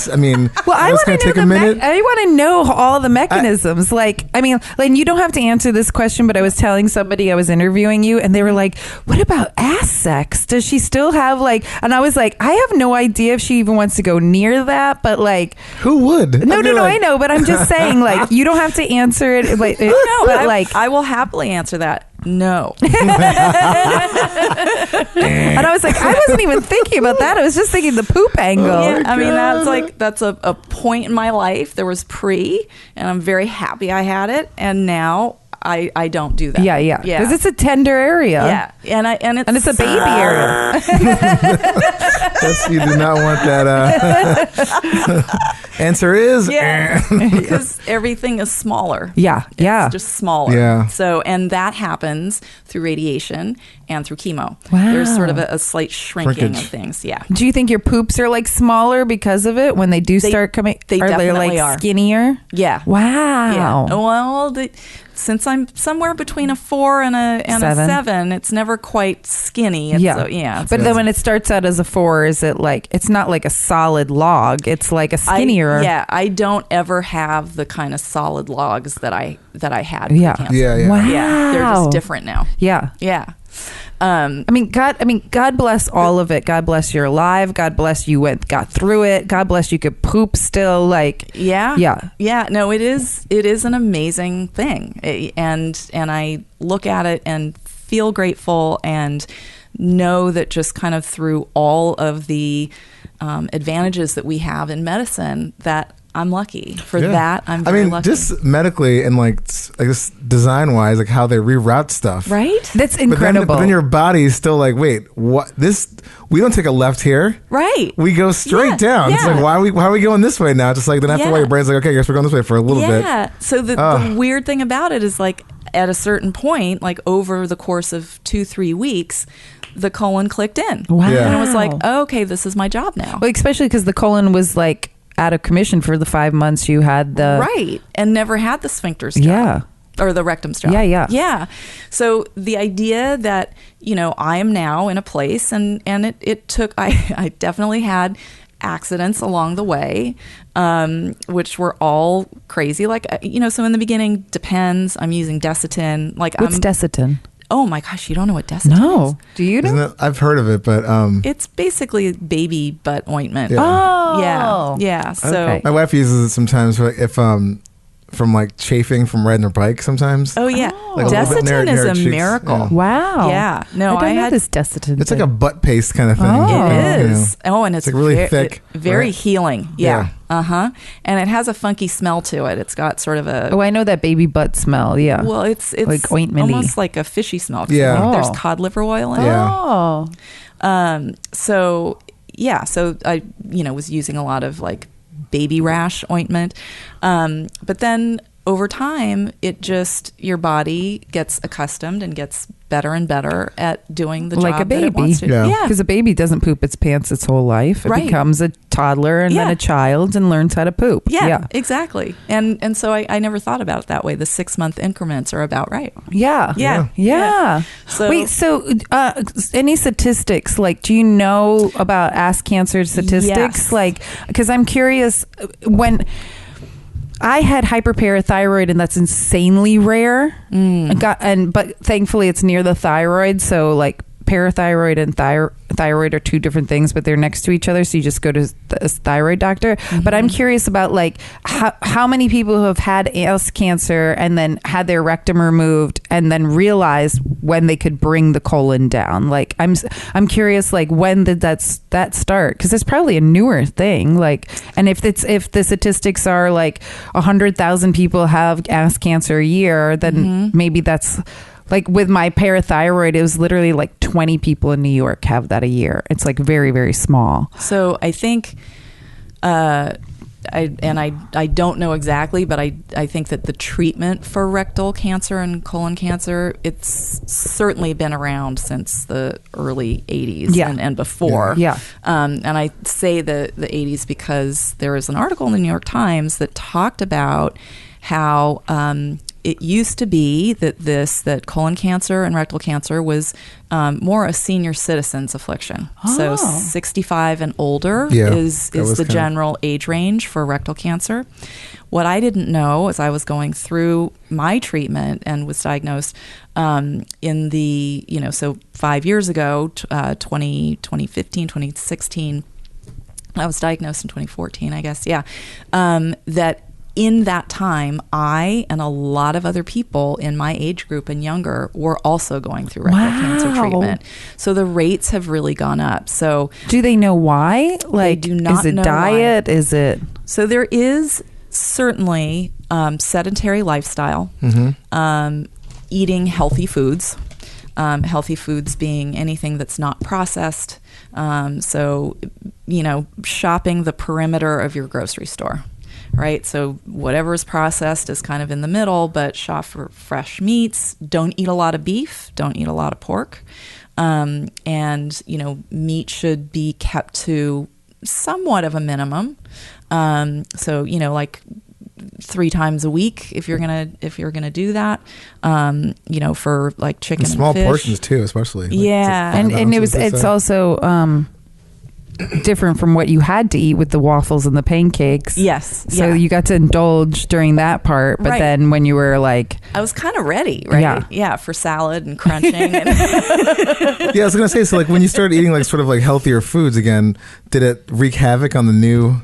want to take a minute. I want to know all the mechanisms. Like you don't have to answer this question, but I was telling somebody I was interviewing you, and they were like, "What about ass sex? Does she still have like?" And I was like, "I have no idea if she even wants to go near that, but like, who would?" No, I know, but I'm just saying, like, you don't have to answer it. Like, I will happily answer that. No. And I was like, I wasn't even thinking about that. I was just thinking the poop angle. Yeah, I mean, that's a point in my life. There was pre, and I'm very happy I had it, and now I don't do that. Yeah. Because it's a tender area. Yeah, and it's a baby area. You do not want that. Answer is because everything is smaller. Yeah. It's just smaller. Yeah. So, and that happens through radiation and through chemo. Wow. There's sort of a slight shrinking of things. Yeah. Do you think your poops are like smaller because of it when they do start coming? They definitely are skinnier? Yeah. Wow. Yeah. Well, since I'm somewhere between a 4 and a 7, it's never quite skinny. But then when it starts out as a 4, is it like, it's not like a solid log, it's like a skinnier. I don't ever have the kind of solid logs that I had Yeah. Wow. Yeah, they're just different now. Yeah. God bless all of it. God bless you're alive. God bless you got through it. God bless you could poop still. Like, yeah. No, it is an amazing thing, and I look at it and feel grateful, and know that just kind of through all of the advantages that we have in medicine, that I'm lucky for that. I'm very lucky. Just medically and like I guess design wise, like how they reroute stuff. Right? That's incredible. But then your body is still like, wait, what? This we don't take a left here. Right. We go straight down. Yeah. It's like why are we going this way now? Just like then after a while your brain's like, okay, I guess we're going this way for a little bit. Yeah. So the weird thing about it is like at a certain point, like over the course of 2-3 weeks, the colon clicked in. Wow. Yeah. And it was like, oh, okay, this is my job now. Well, especially because the colon was like out of commission for the 5 months you had the right, and never had the sphincter's job. Yeah. Or the rectum's job. Yeah. So the idea that, I am now in a place and it took, I definitely had accidents along the way, which were all crazy. Like, so in the beginning, depends. I'm using Desitin. Like, What's Desitin? Oh my gosh, you don't know what Desitin is? Do you know? I've heard of it, but It's basically baby butt ointment. Yeah. Oh. Yeah. So Okay. my wife uses it sometimes for if from like chafing from riding her bike sometimes. Oh yeah, Like a little bit near Desitin is her a cheeks. miracle. Yeah. Wow. Yeah. No, I I know had this Desitin. It's like a butt paste kind of thing. Oh. It you know. is. Oh, and it's like really thick, very right? healing. Yeah. And it has a funky smell to it. It's got sort of a Oh, I know that baby butt smell. Yeah. well, it's like ointmenty. almost like a fishy smell. Yeah. I think Oh. there's cod liver oil in it. Yeah. Oh. So I was using a lot of like baby rash ointment, but then over time, your body gets accustomed and gets better and better at doing the Like job a baby. that it wants to. Yeah. Because a baby doesn't poop its pants its whole life. It Right. becomes a toddler and then Yeah. a child and learns how to poop. Yeah, exactly. And so I never thought about it that way. The 6-month increments are about right. Yeah. Yeah. Yeah. So Wait, so any statistics? Like, do you know about ass cancer statistics? Yes. Like, because I'm curious, when I had hyperparathyroid, and that's insanely rare. But thankfully it's near the thyroid. So like parathyroid and thyroid are two different things, but they're next to each other. So you just go to a thyroid doctor. But I'm curious about like how many people who have had ass cancer and then had their rectum removed and then realized when they could bring the colon down. Like I'm curious, like when did that start? Because it's probably a newer thing. Like, and if the statistics are like 100,000 people have ass cancer a year, then maybe that's. Like with my parathyroid, it was literally like 20 people in New York have that a year. It's like very, very small. So I think, I don't know exactly, but I think that the treatment for rectal cancer and colon cancer, it's certainly been around since the early 80s and before. Yeah. And I say the 80s because there was an article in the New York Times that talked about how it used to be that colon cancer and rectal cancer was more a senior citizen's affliction. So 65 and older is the general age range for rectal cancer. What I didn't know as I was going through my treatment and was diagnosed in the, so 5 years ago, 2015, 2016, I was diagnosed in 2014, I guess. Yeah. That in that time, I and a lot of other people in my age group and younger were also going through rectal cancer treatment. So the rates have really gone up. So do they know why? Like, do not is it know diet? why. Is it? So there is certainly sedentary lifestyle, eating healthy foods. Healthy foods being anything that's not processed. So, shopping the perimeter of your grocery store. Right, so whatever is processed is kind of in the middle, but shop for fresh meats. Don't eat a lot of beef. Don't eat a lot of pork, and meat should be kept to somewhat of a minimum. So like 3 times a week if you're gonna do that. For like chicken and small fish. portions too, especially. Yeah, like and it's also different from what you had to eat with the waffles and the pancakes. Yes. So you got to indulge during that part, but then when you were like, I was kind of ready, right? Yeah, for salad and crunching. And I was gonna say, so like when you started eating like sort of like healthier foods again, did it wreak havoc on the new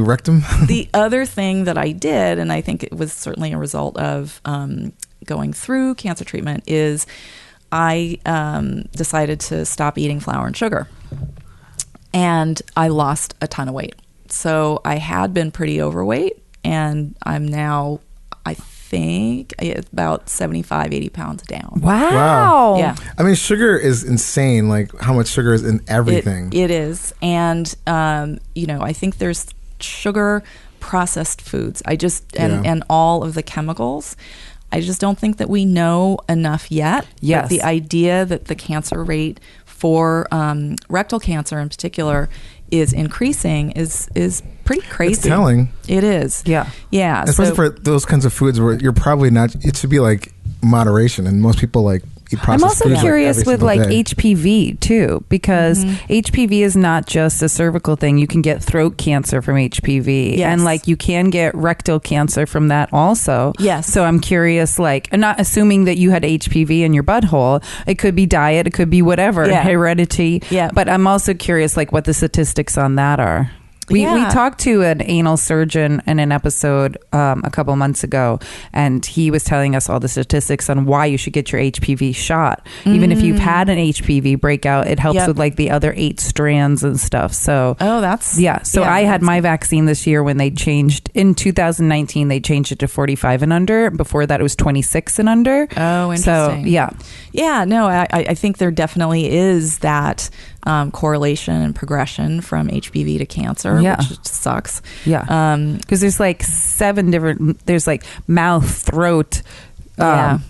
rectum? The other thing that I did, and I think it was certainly a result of going through cancer treatment, is I decided to stop eating flour and sugar. And I lost a ton of weight. So I had been pretty overweight, and I'm now, I think, about 75, 80 pounds down. Wow. Yeah. I mean, sugar is insane, like how much sugar is in everything. It is. And, I think there's sugar, processed foods. And all of the chemicals. I just don't think that we know enough yet. Yes. But the idea that the cancer rate for rectal cancer in particular is increasing is pretty crazy. It's telling. It is. Yeah. Yeah. Especially for those kinds of foods where you're probably not, it should be like moderation, and most people like eat processed I'm also foods curious with like like day. HPV too, because HPV is not just a cervical thing. You can get throat cancer from HPV, Yes. and like you can get rectal cancer from that also. Yes. So I'm curious, like, I'm not assuming that you had HPV in your butthole. It could be diet, it could be whatever, Yeah. heredity. Yeah. But I'm also curious, like, what the statistics on that are. We talked to an anal surgeon in an episode a couple months ago, and he was telling us all the statistics on why you should get your HPV shot. Even if you've had an HPV breakout, it helps with like the other 8 strands and stuff. So I had my vaccine this year when they changed in 2019. They changed it to 45 and under. Before that, it was 26 and under. Oh, interesting. So I think there definitely is that correlation and progression from HPV to cancer, which sucks. Because there's like 7 different, there's like mouth, throat,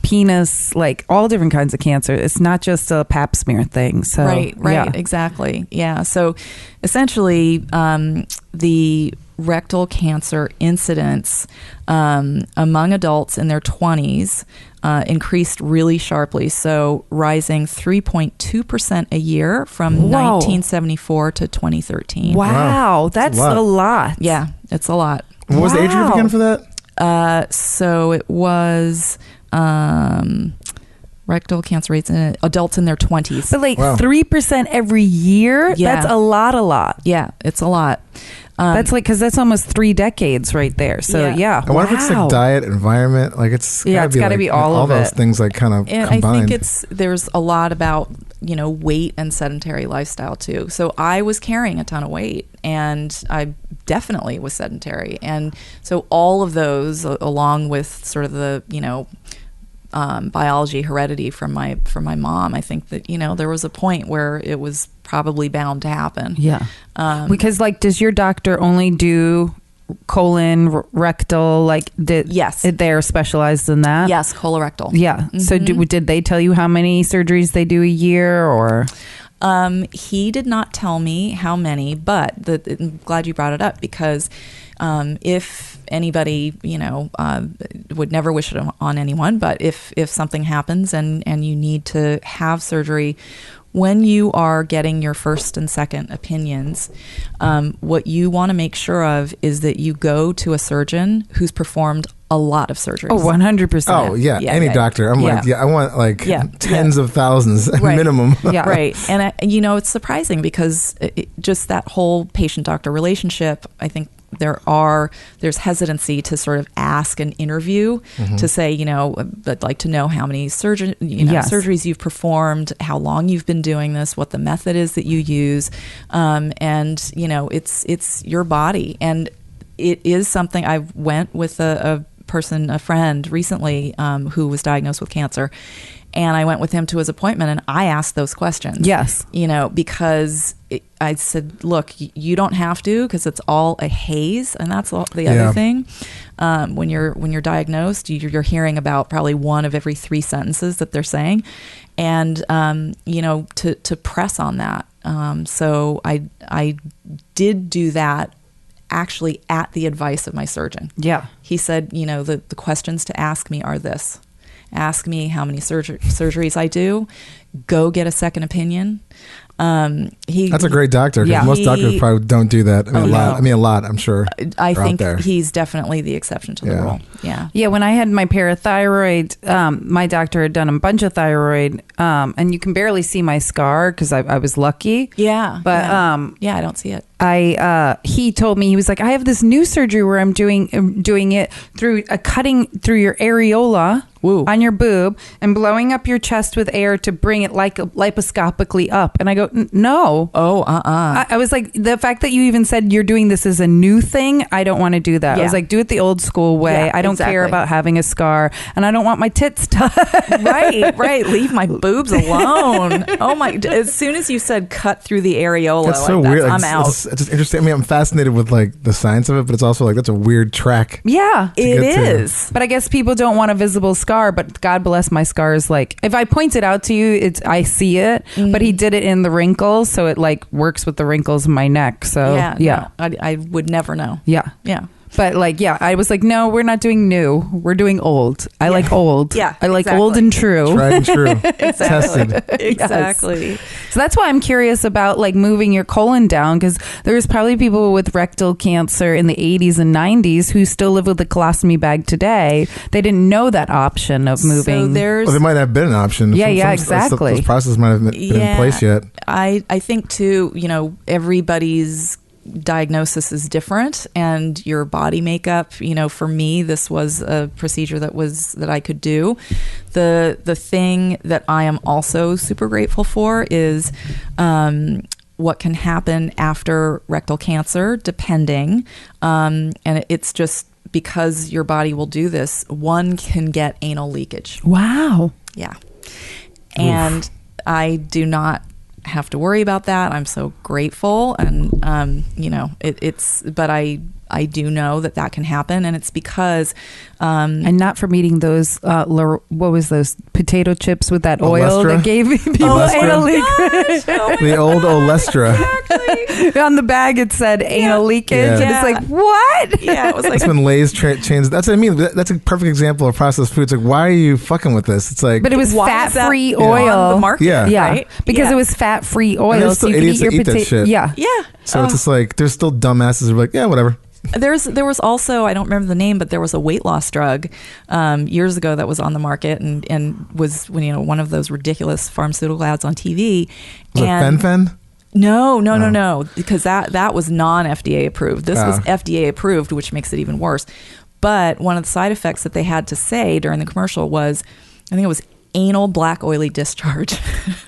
penis, like all different kinds of cancer. It's not just a pap smear thing. So right, exactly. Yeah. So essentially, the rectal cancer incidence among adults in their 20s increased really sharply. So rising 3.2% a year from 1974 to 2013. Wow. That's a lot. Yeah, it's a lot. What was the age group again for that? So it was rectal cancer rates in adults in their 20s. But like 3% every year? Yeah. That's a lot. Yeah, it's a lot. That's like, because that's almost 3 decades right there. So Yeah. I wonder if it's like diet, environment, like it's gotta be all of those it. things like kind of And combined. I think there's a lot about weight and sedentary lifestyle too. So I was carrying a ton of weight, and I definitely was sedentary, and so all of those, along with sort of the biology, heredity from my mom, I think that there was a point where it was probably bound to happen. Yeah. Because like, does your doctor only do colon, rectal, like yes, they're specialized in that? Yes, colorectal. Yeah. So did they tell you how many surgeries they do a year, or? He did not tell me how many, but I'm glad you brought it up, because if anybody, would never wish it on anyone, but if something happens and you need to have surgery, when you are getting your first and second opinions, what you want to make sure of is that you go to a surgeon who's performed a lot of surgeries. Oh, 100%. Oh, yeah. Any doctor. I'm like, I want like tens of thousands minimum. Yeah. Right. And, it's surprising because just that whole patient-doctor relationship, I think there's hesitancy to sort of ask and interview to say, I'd like to know how many surgeries you've performed, how long you've been doing this, what the method is that you use. And, it's your body. And it is something. I went with a friend recently who was diagnosed with cancer, and I went with him to his appointment, and I asked those questions. Yes. Because I said, look, you don't have to, because it's all a haze. And that's the other thing. When you're diagnosed, you're hearing about probably one of every 3 sentences that they're saying. And, to press on that. So I did do that actually at the advice of my surgeon. Yeah. He said, the questions to ask me are this. Ask me how many surgeries I do. Go get a second opinion. That's a great doctor. Yeah. Most doctors probably don't do that. A lot, I'm sure. I think he's definitely the exception to the rule. Yeah. Yeah. When I had my parathyroid, my doctor had done a bunch of thyroid, and you can barely see my scar because I was lucky. Yeah. But I don't see it. He told me, he was like, I have this new surgery where I'm doing it through a cutting through your areola. Woo. on your boob and blowing up your chest with air to bring it like laparoscopically up. And I go, no. Oh, I was like, the fact that you even said you're doing this as a new thing, I don't want to do that. I was like, do it the old school way. Yeah, I don't care about having a scar, and I don't want my tits touched. Right. Leave my boobs alone. Oh my! As soon as you said cut through the areola, That's so weird. I'm out. It's just interesting. I mean, I'm fascinated with like the science of it, but it's also like that's a weird track. Yeah, it is. But I guess people don't want a visible scar. But God bless my scars. Like if I point it out to you, I see it. Mm-hmm. But he did it in the wrinkles, so it like works with the wrinkles in my neck. So no, I would never know. Yeah. But like, I was like, no, we're not doing new. We're doing old. I like old. Yeah, I like old and true. Tried and true. Tested. Exactly. Yes. So that's why I'm curious about like moving your colon down, because there's probably people with rectal cancer in the 80s and 90s who still live with a colostomy bag today. They didn't know that option of moving. So there's, there might have been an option. Exactly. Those processes might have been in place yet. I think too, everybody's diagnosis is different and your body makeup. For me, this was a procedure that I could do. The thing that I am also super grateful for is what can happen after rectal cancer, depending. And it's just because your body will do this, one can get anal leakage. Wow. Yeah. And I do not have to worry about that. I'm so grateful. And, but I do know that can happen. And it's because, and not from eating those, what was those potato chips with that oil Olestra? that gave people anal leakage. The old Olestra. On the bag it said anal leakage. Yeah. And it's like, what? Yeah, it was like, That's when Lay's changed. That's what I mean. That's a perfect example of processed food. It's like, why are you fucking with this? It's like, But it was fat-free on oil. the market, Yeah. right? Because it was fat-free oil. And there's still so you could idiots eat your that eat that potato. shit. Yeah. Yeah. so it's just like, there's still dumbasses who are like, yeah, whatever. There was also, I don't remember the name, but there was a weight loss drug years ago that was on the market and was one of those ridiculous pharmaceutical ads on TV. Was it Fen-Phen? No, because that was non-FDA approved. This was FDA approved, which makes it even worse. But one of the side effects that they had to say during the commercial was, I think it was anal black oily discharge.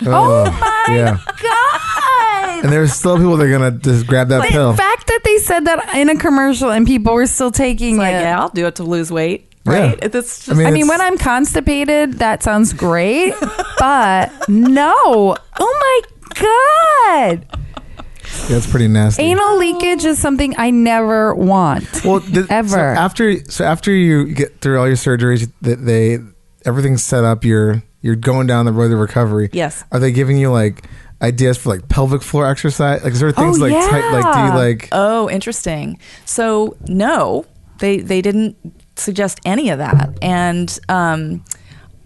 Oh my God. And there's still people that are going to just grab that pill. The fact that they said that in a commercial and people were still taking It's like, it. yeah, I'll do it to lose weight. Yeah. Right? It's just, I mean, when I'm constipated, that sounds great, but no. Oh my God. Yeah, it's pretty nasty. Anal leakage is something I never want. Well, ever. So after you get through all your surgeries, everything's set up. You're going down the road to recovery. Yes. Are they giving you like ideas for like pelvic floor exercise? Like, is there things like tight? Like, do you like? Oh, interesting. So no, they didn't suggest any of that, and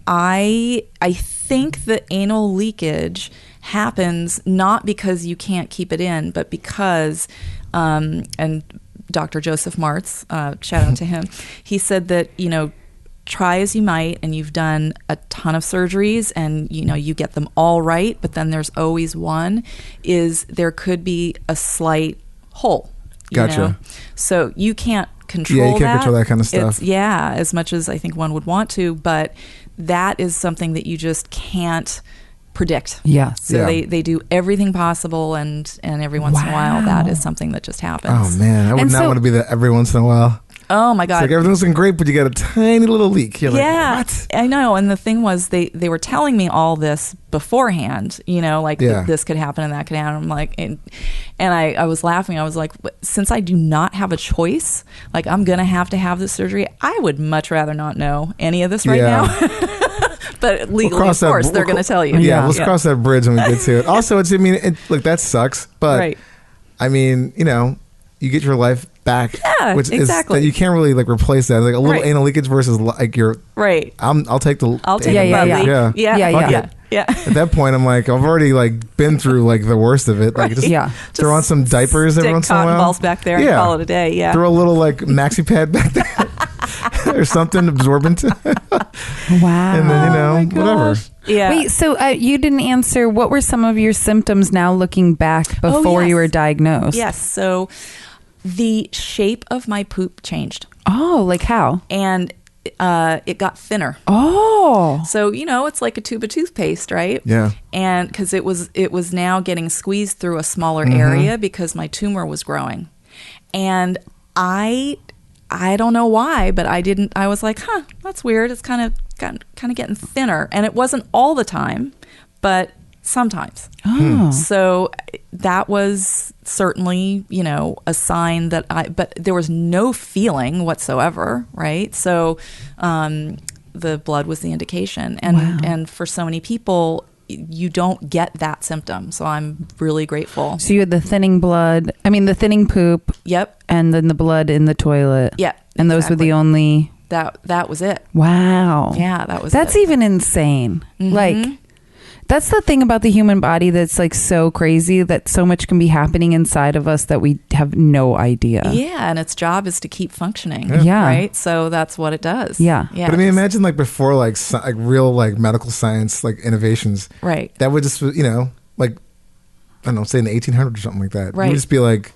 I think that anal leakage happens not because you can't keep it in, but because and Dr. Joseph Martz, shout out to him, he said that try as you might, and you've done a ton of surgeries and you get them all right, but then there's always one, is there could be a slight hole. Gotcha. So you can't control that. Yeah, you can't control that kind of stuff. As much as I think one would want to, but that is something that you just can't predict. Yeah. So they do everything possible, and every once in a while that is something that just happens. Oh man, I would not want to be that every once in a while. Oh my God. It's like everything's been great, but you got a tiny little leak. You're yeah, like, what? I know. And the thing was, they were telling me all this beforehand, this could happen and that could happen. I'm like, and I was laughing. I was like, since I do not have a choice, like I'm going to have this surgery, I would much rather not know any of this right now. But legally, of course, they're going to tell you. Yeah, let's cross that bridge when we get to it. Also, look, that sucks. But, right. I mean, you get your life back. Yeah, which exactly. is that you can't really like replace that. Like a little anal leakage versus like your. Right. I'll take the. I'll take it. Yeah. At that point, I'm like, I've already like been through like the worst of it. Like just throw on some diapers every once in a while. Stick cotton balls back there and call it a day. Yeah. Throw a little like maxi pad back there or something absorbent. Wow. And then whatever. Yeah. Wait, so you didn't answer. What were some of your symptoms now looking back before you were diagnosed? Yes. So the shape of my poop changed. Oh, like how? And it got thinner. Oh. So, it's like a tube of toothpaste, right? Yeah. And because it was now getting squeezed through a smaller area because my tumor was growing. And I don't know why, but I was like, that's weird. It's kind of getting thinner. And it wasn't all the time, but sometimes. Oh. So that was certainly, a sign but there was no feeling whatsoever, right? So the blood was the indication. And for so many people, you don't get that symptom. So I'm really grateful. So you had the thinning poop. Yep. And then the blood in the toilet. Yep. And those were the only... That was it. Wow. Yeah, that was That's it. even insane. Like... That's the thing about the human body that's like so crazy, that so much can be happening inside of us that we have no idea. Yeah, and its job is to keep functioning. Yeah. Right? So that's what it does. Yeah. Yeah. But I mean, imagine like before like real like medical science like innovations. Right. That would just, like, I don't know, say in the 1800s or something like that. Right. It would just be like,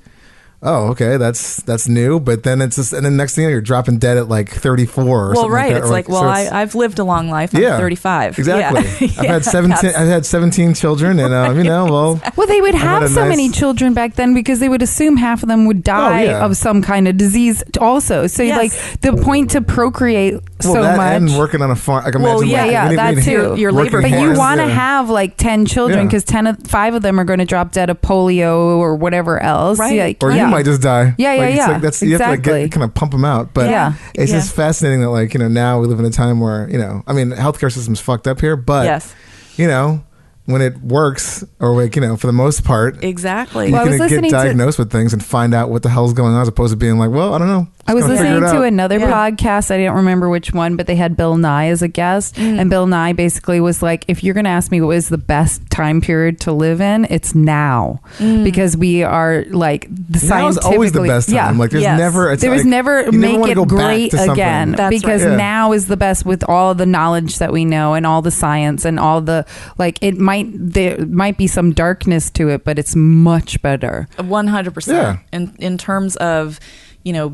oh, okay, that's new. But then it's just, and then next thing you know, you're dropping dead at like 34 or something right. like that. It's like, I've lived a long life. I'm 35. Exactly. Yeah. I've had 17 children, and Well, they would have so many children back then because they would assume half of them would die of some kind of disease also. So like the point to procreate so much. And working on a farm. Like, imagine that too. Your labor. But you want to have like 10 children because 5 of them are going to drop dead of polio or whatever else. Right. Like, or you might just die. Yeah. It's like that's, you have to like kind of pump them out. But it's just fascinating that like, now we live in a time where, I mean, the healthcare system's fucked up here, but when it works, or like, for the most part, exactly. you can get diagnosed with things and find out what the hell's going on, as opposed to being like, well, I don't know. I was listening to another podcast. I don't remember which one, but they had Bill Nye as a guest. And Bill Nye basically was like, if you're going to ask me what is the best time period to live in, it's now. Because we are like, the now is always the best time. Yeah. Like there's never, it's there was like, never make it great again. That's because now is the best with all the knowledge that we know and all the science and all the, like, there might be some darkness to it, but it's much better. 100%. Yeah. In terms of,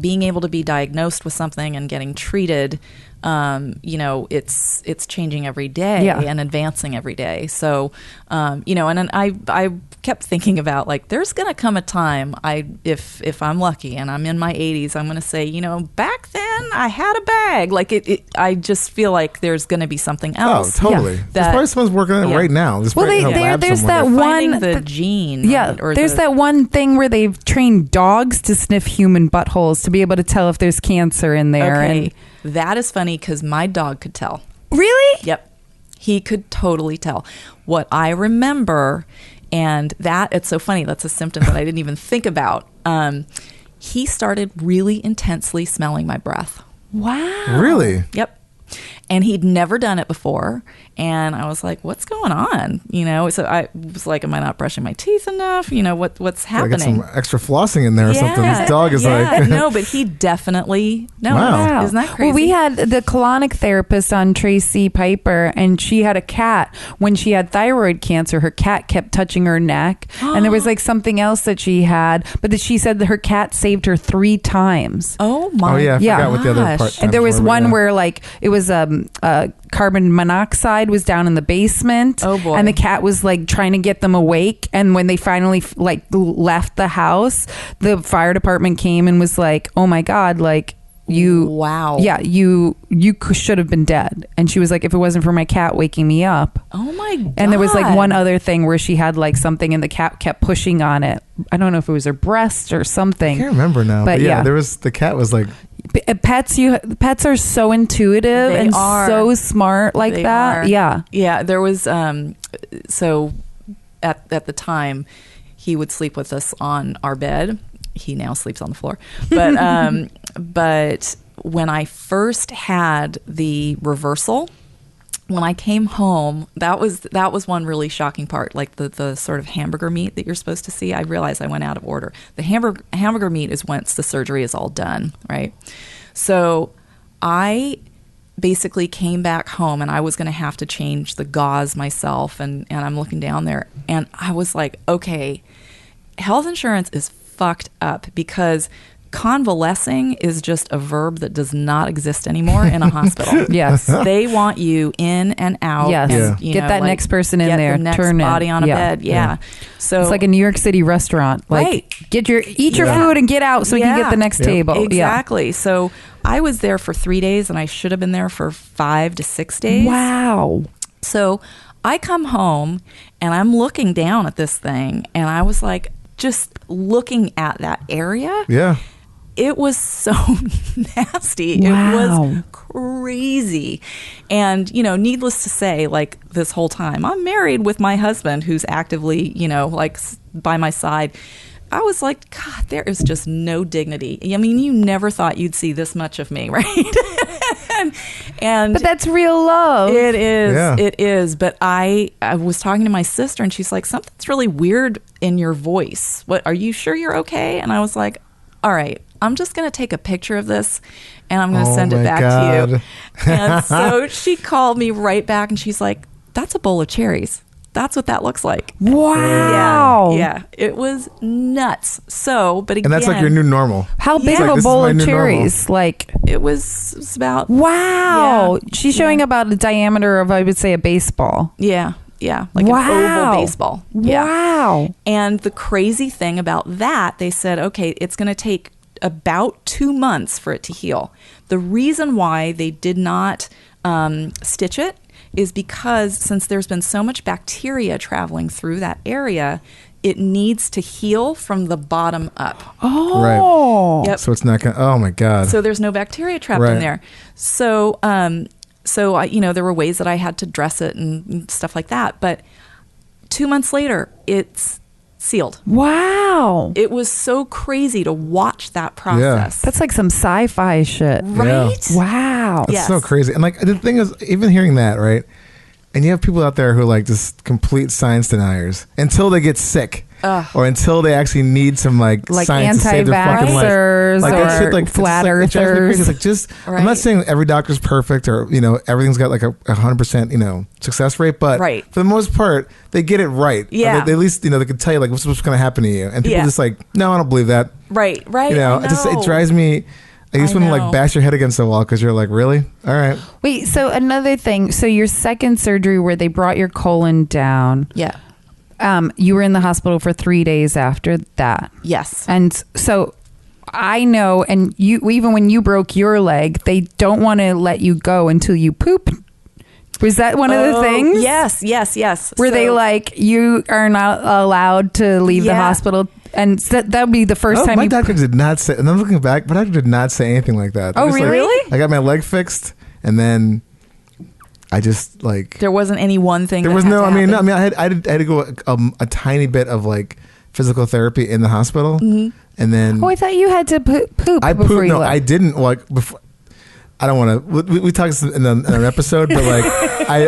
being able to be diagnosed with something and getting treated, it's changing every day and advancing every day. So, and I kept thinking about like, there's going to come a time if I'm lucky and I'm in my 80s, I'm going to say, back then I had a bag. Like I just feel like there's going to be something else. Oh, totally. There's probably someone's working on it right now. There's that one the gene. Yeah. There's that one thing where they've trained dogs to sniff human buttholes to be able to tell if there's cancer in there. Okay. That is funny because my dog could tell. Really? Yep. He could totally tell. What I remember, and it's so funny, that's a symptom that I didn't even think about. He started really intensely smelling my breath. Wow. Really? Yep. And he'd never done it before. And I was like, what's going on? So I was like, am I not brushing my teeth enough? What's happening? Get some extra flossing in there or something. This dog is like... No, but he definitely... No, wow. Isn't that crazy? Well, we had the colonic therapist on, Tracy Piper, and she had a cat. When she had thyroid cancer, her cat kept touching her neck. And there was like something else that she had, but that she said that her cat saved her 3 times. Oh my! Oh yeah, I forgot what the other part. And there was one where like it was carbon monoxide was down in the basement. Oh boy! And the cat was like trying to get them awake. And when they finally like left the house, the fire department came and was like, "Oh my God!" Like you, wow, yeah, you should have been dead. And she was like, "If it wasn't for my cat waking me up." Oh my God! And there was like one other thing where she had like something, and the cat kept pushing on it. I don't know if it was her breast or something. I can't remember now. But yeah, the cat was like. Pets are so intuitive so smart like that. Yeah. There was so at the time he would sleep with us on our bed. He now sleeps on the floor. But but when I first had the reversal, when I came home, that was one really shocking part. Like the sort of hamburger meat that you're supposed to see. I realized I went out of order. The hamburger meat is once the surgery is all done, right? So I basically came back home and I was going to have to change the gauze myself. And I'm looking down there and I was like, okay, health insurance is fucked up because convalescing is just a verb that does not exist anymore in a hospital. Yes. They want you in and out. Yes. And, Get that next person in there. Get the next Turn body in. on a bed. Yeah. So it's like a New York City restaurant. Like, right. Eat your food and get out so you can get the next table. Exactly. So I was there for 3 days and I should have been there for 5 to 6 days. Wow. So I come home and I'm looking down at this thing and I was like, just looking at that area. Yeah. It was so nasty. Wow. It was crazy. And, needless to say, like this whole time, I'm married with my husband who's actively, like by my side. I was like, God, there is just no dignity. I mean, you never thought you'd see this much of me, right? But that's real love. It is. Yeah. It is. But I was talking to my sister and she's like, something's really weird in your voice. What, are you sure you're okay? And I was like, all right, I'm just going to take a picture of this and I'm going to send it back to you. And so she called me right back and she's like, that's a bowl of cherries. That's what that looks like. Wow. Yeah. It was nuts. So, but again. And that's like your new normal. How big Like, of a this is bowl my of new cherries? normal. Like, it was about. wow. Yeah. She's showing about the diameter of, I would say, a baseball. Yeah. Yeah. Like an oval baseball. Yeah. Wow. And the crazy thing about that, they said, okay, it's going to take about 2 months for it to heal. The reason why they did not stitch it is because since there's been so much bacteria traveling through that area, it needs to heal from the bottom up. Oh. Right. Yep. So it's not going to, oh my God. So there's no bacteria trapped in there. So, I, there were ways that I had to dress it and stuff like that. But 2 months later, it's sealed. Wow. It was so crazy to watch that process. That's like some sci-fi shit. Right? Yeah. Wow. That's so crazy. And like the thing is, even hearing that, right? And you have people out there who are like just complete science deniers until they get sick. Or until they actually need some like science to save their fucking life. Anti-vaxxers that shit, or flat earthers. It's like just, I'm not saying every doctor's perfect or, everything's got like a 100%, success rate, but for the most part, they get it right. Yeah. They at least, they can tell you like what's going to happen to you. And people just like, no, I don't believe that. Right. It drives me. I just want to like bash your head against the wall because you're like, really? All right. Wait, so another thing. So your second surgery where they brought your colon down. Yeah. You were in the hospital for 3 days after that. Yes. And so I know, and you, even when you broke your leg, they don't want to let you go until you poop. Was that one of the things? Yes. Were they like, you are not allowed to leave the hospital? And that would be the first time my doctor did not say, and I'm looking back, my doctor did not say anything like that. Oh, really? I got my leg fixed, and then I just like there wasn't any one thing. There was no. I had to go a tiny bit of like physical therapy in the hospital, and then. Oh, I thought you had to poop. I before pooped. You No, left. I didn't. Like before. I don't want to. We talked in an episode, but like I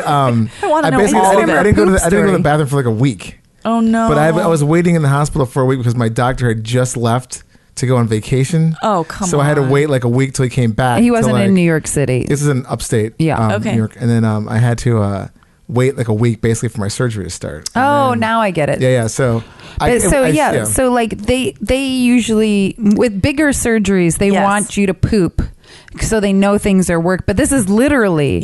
didn't go to the bathroom for like a week. Oh no! But I was waiting in the hospital for a week because my doctor had just left to go on vacation. Oh, come on. So I had to wait like a week till he came back. He wasn't in New York City. This is in upstate. Yeah. Okay. New York. And then I had to wait like a week basically for my surgery to start. Oh, now I get it. Yeah. So so like they usually with bigger surgeries they want you to poop so they know things are work, but this is literally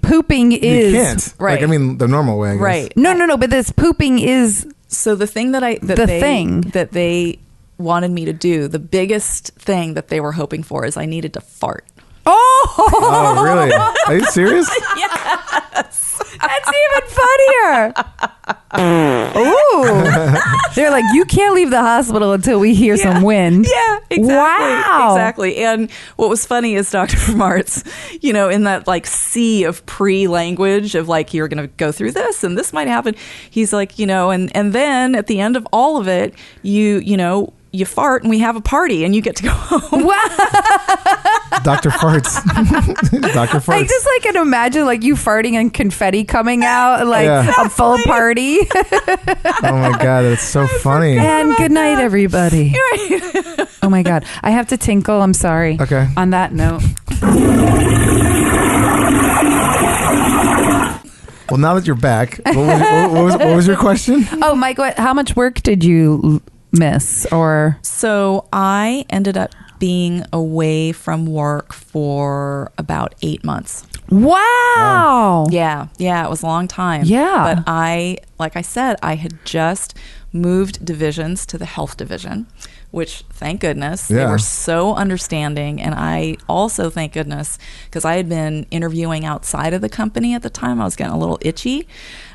pooping is you can't. Right. Like I mean the normal way. I guess. Right. No, but this pooping is so the thing that they wanted me to do, the biggest thing that they were hoping for is I needed to fart. Oh, really? Are you serious? Yes. That's even funnier. Ooh. They're like, you can't leave the hospital until we hear some wind. Yeah, exactly. Wow. Exactly. And what was funny is Dr. Martz, in that like sea of pre-language of like, you're going to go through this and this might happen. He's like, and then at the end of all of it, you fart and we have a party and you get to go home. Dr. Farts. Dr. Farts. I just like can imagine like you farting and confetti coming out like a full party. Oh my God, that's so funny. And good night, everybody. Oh my God. I have to tinkle. I'm sorry. Okay. On that note. Well, now that you're back, what was your question? Oh, Mike, how much work did you miss? Or So I ended up being away from work for about 8 months. wow. Yeah, it was a long time. Yeah. But like I said, I had just moved divisions to the health division, which thank goodness they Yeah. were so understanding. And I also thank goodness, because I had been interviewing outside of the company at the time. I was getting a little itchy.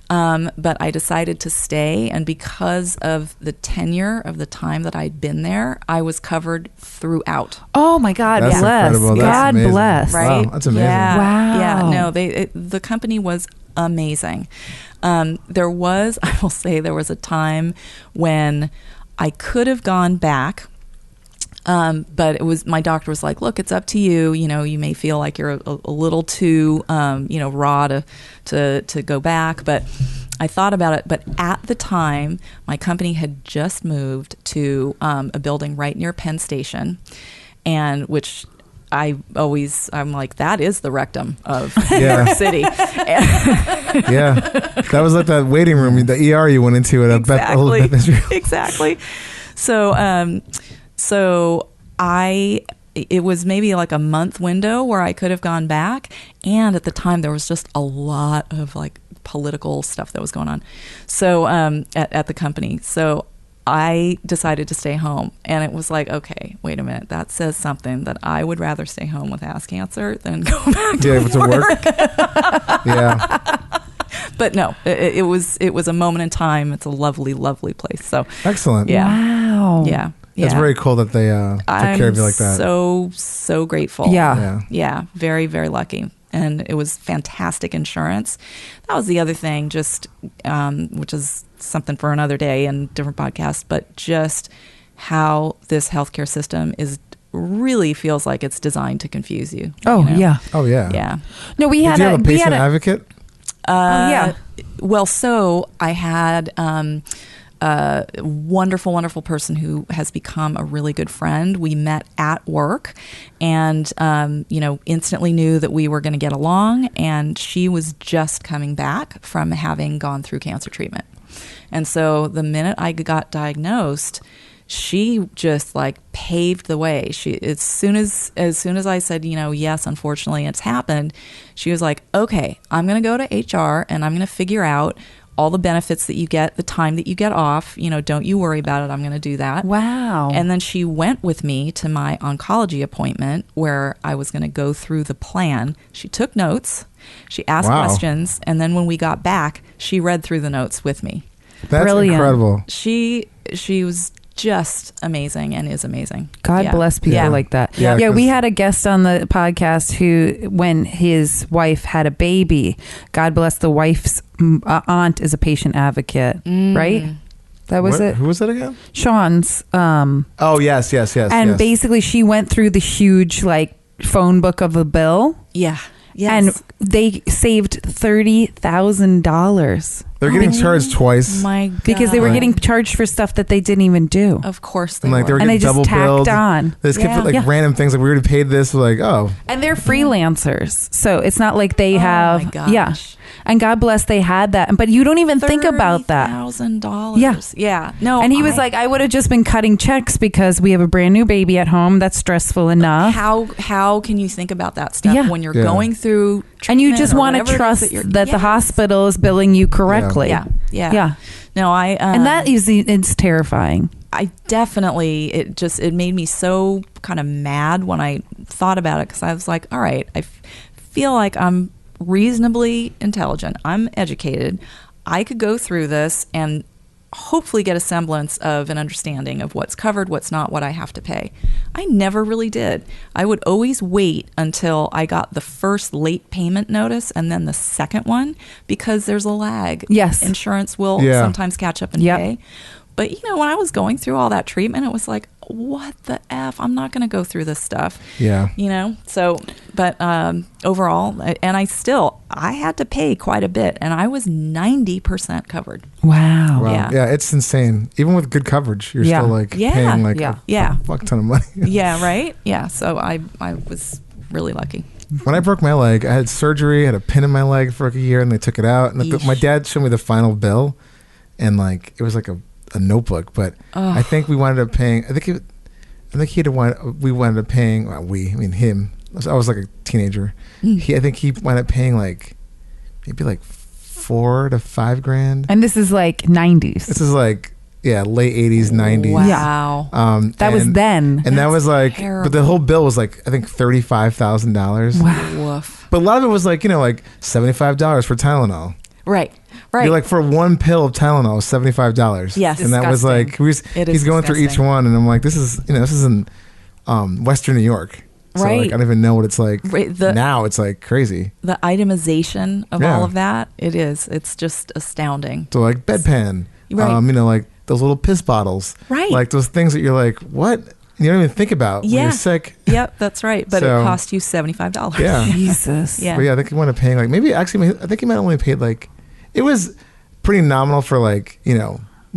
But I decided to stay, and because of the tenure of the time that I'd been there, I was covered throughout. Oh my God, That's bless. incredible. That's God amazing. bless. Right? Wow, that's amazing. Yeah, Wow. yeah. No, the company was amazing. There was a time when I could have gone back. But it was, my doctor was like, look, it's up to you. You know, you may feel like you're a little too, raw to go back. But I thought about it. But at the time, my company had just moved to a building right near Penn Station, and which I'm like, that is the rectum of New York City. Yeah, that was like that waiting room, the ER you went into at Exactly. Beth Israel. Exactly. So it was maybe like a month window where I could have gone back. And at the time there was just a lot of like political stuff that was going on. So, at the company. So I decided to stay home, and it was like, okay, wait a minute. That says something that I would rather stay home with ass cancer than go back to work. Yeah. But no, it was a moment in time. It's a lovely, lovely place. So Excellent. yeah. Wow. Yeah. It's very cool that they took care of you like that. So grateful. Yeah. Very, very lucky. And it was fantastic insurance. That was the other thing, just which is something for another day and different podcast, but just how this healthcare system really feels like it's designed to confuse you. Oh, you know? yeah. Oh yeah. Yeah. No, we Did had you have a we patient had advocate? yeah. Well, so I had a wonderful, wonderful person who has become a really good friend. We met at work and, instantly knew that we were going to get along. And she was just coming back from having gone through cancer treatment. And so the minute I got diagnosed, she just like paved the way. As soon as I said, yes, unfortunately it's happened, she was like, okay, I'm going to go to HR and I'm going to figure out all the benefits that you get, the time that you get off, don't you worry about it. I'm going to do that. Wow. And then she went with me to my oncology appointment where I was going to go through the plan. She took notes, she asked questions, and then when we got back, she read through the notes with me. That's Brilliant. incredible. She was just amazing and is amazing. God bless people like that. Yeah, we 'cause- had a guest on the podcast who, when his wife had a baby, God bless the wife's aunt is a patient advocate, right? That was it. Who was that again? Sean's. Oh yes. And basically she went through the huge like phone book of a bill. Yeah. Yes. And they saved $30,000. They're getting charged twice. My God. Because they were getting charged for stuff that they didn't even do. Of course they And like they were And getting they just double tacked billed. on. They just kept like Yeah. random things like we already paid this. We're like, oh, And they're freelancers. So it's not like they have. my gosh. Yeah. And God bless they had that. But you don't even think about that. $30,000. Yeah. Yeah. No. And he was like, I would have just been cutting checks because we have a brand new baby at home. That's stressful enough. How can you think about that stuff Yeah. when you're Yeah. going through And you treatment just or want to whatever it is trust that you're- that the Yes. hospital is billing you correctly. Yeah. No, And that is, it's terrifying. I definitely, it made me so kind of mad when I thought about it, because I was like, all right, I feel like I'm reasonably intelligent. I'm educated. I could go through this and hopefully get a semblance of an understanding of what's covered, what's not, what I have to pay. I never really did. I would always wait until I got the first late payment notice and then the second one, because there's a lag. Yes. Insurance will Yeah. sometimes catch up and Yep. pay. But, when I was going through all that treatment, it was like, what the F? I'm not going to go through this stuff. yeah. So, but overall, and I had to pay quite a bit, and I was 90% covered. Wow. Wow. Yeah. It's insane. Even with good coverage, you're Yeah. still like Yeah. paying like Yeah. Yeah. a fuck ton of money. Yeah, right? Yeah, so I was really lucky. When I broke my leg, I had surgery, had a pin in my leg for like a year, and they took it out. And Yeesh. my dad showed me the final bill, and like it was like a a notebook, but I think we wound up paying. I think we wound up paying. Well, I mean him. I was like a teenager. I think he wound up paying like maybe like $4,000 to $5,000. And this is like 90s. This is like late 80s, 90s. Wow. That was then. And that was like, terrible. but the whole bill was like, I think $35,000. Wow. Woof. But a lot of it was like, like $75 for Tylenol. Right. You're like, for one pill of Tylenol, $75. Yes. And that was like, he's going through each one, and I'm like, this is in Western New York. So Right. like, I don't even know what it's like Right, now. It's like crazy. The itemization of all of that, it's just astounding. So like bedpan, Right. like those little piss bottles, Right. like those things that you're like, what? You don't even think about when you're sick. Yep, that's right. But So- it cost you $75. Yeah. Jesus. Yeah. But I think he wound up paying like I think he might have only paid like, it was pretty nominal for like, you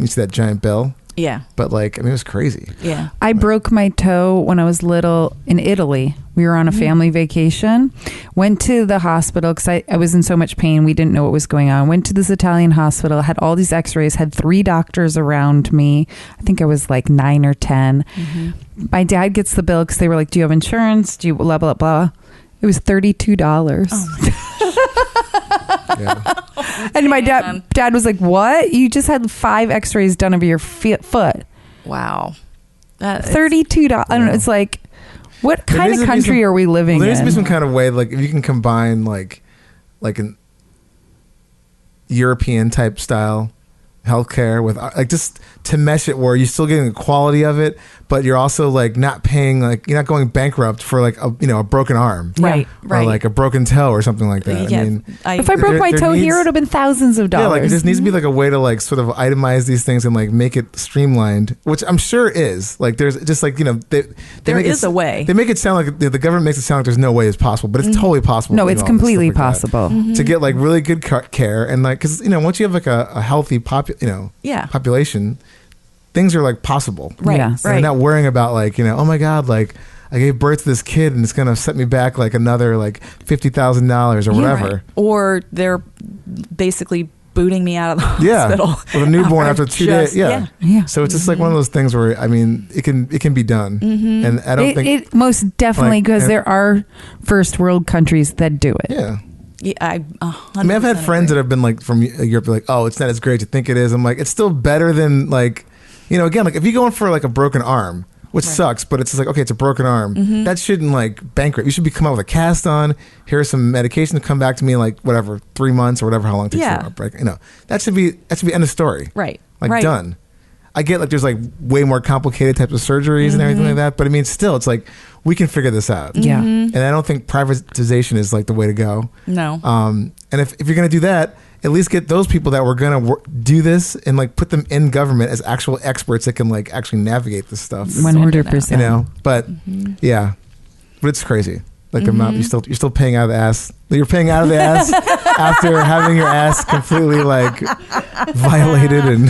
see that giant bill. Yeah. But like, it was crazy. Yeah. I broke my toe when I was little in Italy. We were on a family vacation. Went to the hospital because I was in so much pain. We didn't know what was going on. Went to this Italian hospital, had all these x-rays, had 3 doctors around me. I think I was like 9 or 10. My dad gets the bill because they were like, do you have insurance? Do you blah, blah, blah. It was $32. Yeah. And my dad was like, what? You just had 5 x-rays done of your foot. Wow. $32. I don't know. It's like, what kind of country are we living in? There needs to be some kind of way, like if you can combine like an European type style healthcare with like just to mesh it where you're still getting the quality of it, but you're also like not paying, like you're not going bankrupt for like a broken arm, Right. or like a broken toe or something like that. Yeah. I mean, if I broke my toe here, it would have been thousands of dollars. yeah, like it just needs to be like a way to like sort of itemize these things and like make it streamlined, which I'm sure is like there's just like There is a way. They make it sound like the government makes it sound like there's no way it's possible, but it's totally possible. No, to it's do all this completely stuff like that. possible. To get like really good care and like because once you have like a healthy population, things are like possible. Right. Yes. And Right. you're not worrying about like oh my god, like I gave birth to this kid and it's gonna set me back like another like $50,000 or whatever. Right. Or they're basically booting me out of the hospital. With a newborn after 2 days. Yeah. Yeah. So it's just like one of those things where I mean it can be done, and I don't think It most definitely, like, because and- there are first world countries that do it. yeah. Yeah, I mean, I've had friends that have been like from Europe, like, oh, it's not as great as you think it is. I'm like, it's still better than like, again, like if you're going for like a broken arm, which sucks, but it's just like, okay, it's a broken arm. That shouldn't like bankrupt. You should come out with a cast on. Here's some medication to come back to me in like whatever 3 months or whatever how long it takes for a break. That should be end of story. Right. Like right. done. I get like there's like way more complicated types of surgeries and everything like that, but I mean still it's like we can figure this out. Yeah. And I don't think privatization is like the way to go. No. And if you're going to do that, at least get those people that were going to do this and like put them in government as actual experts that can like actually navigate this stuff. 100%. But yeah, but it's crazy. Like the amount you're still paying out of the ass. You're paying out of the ass after having your ass completely like violated and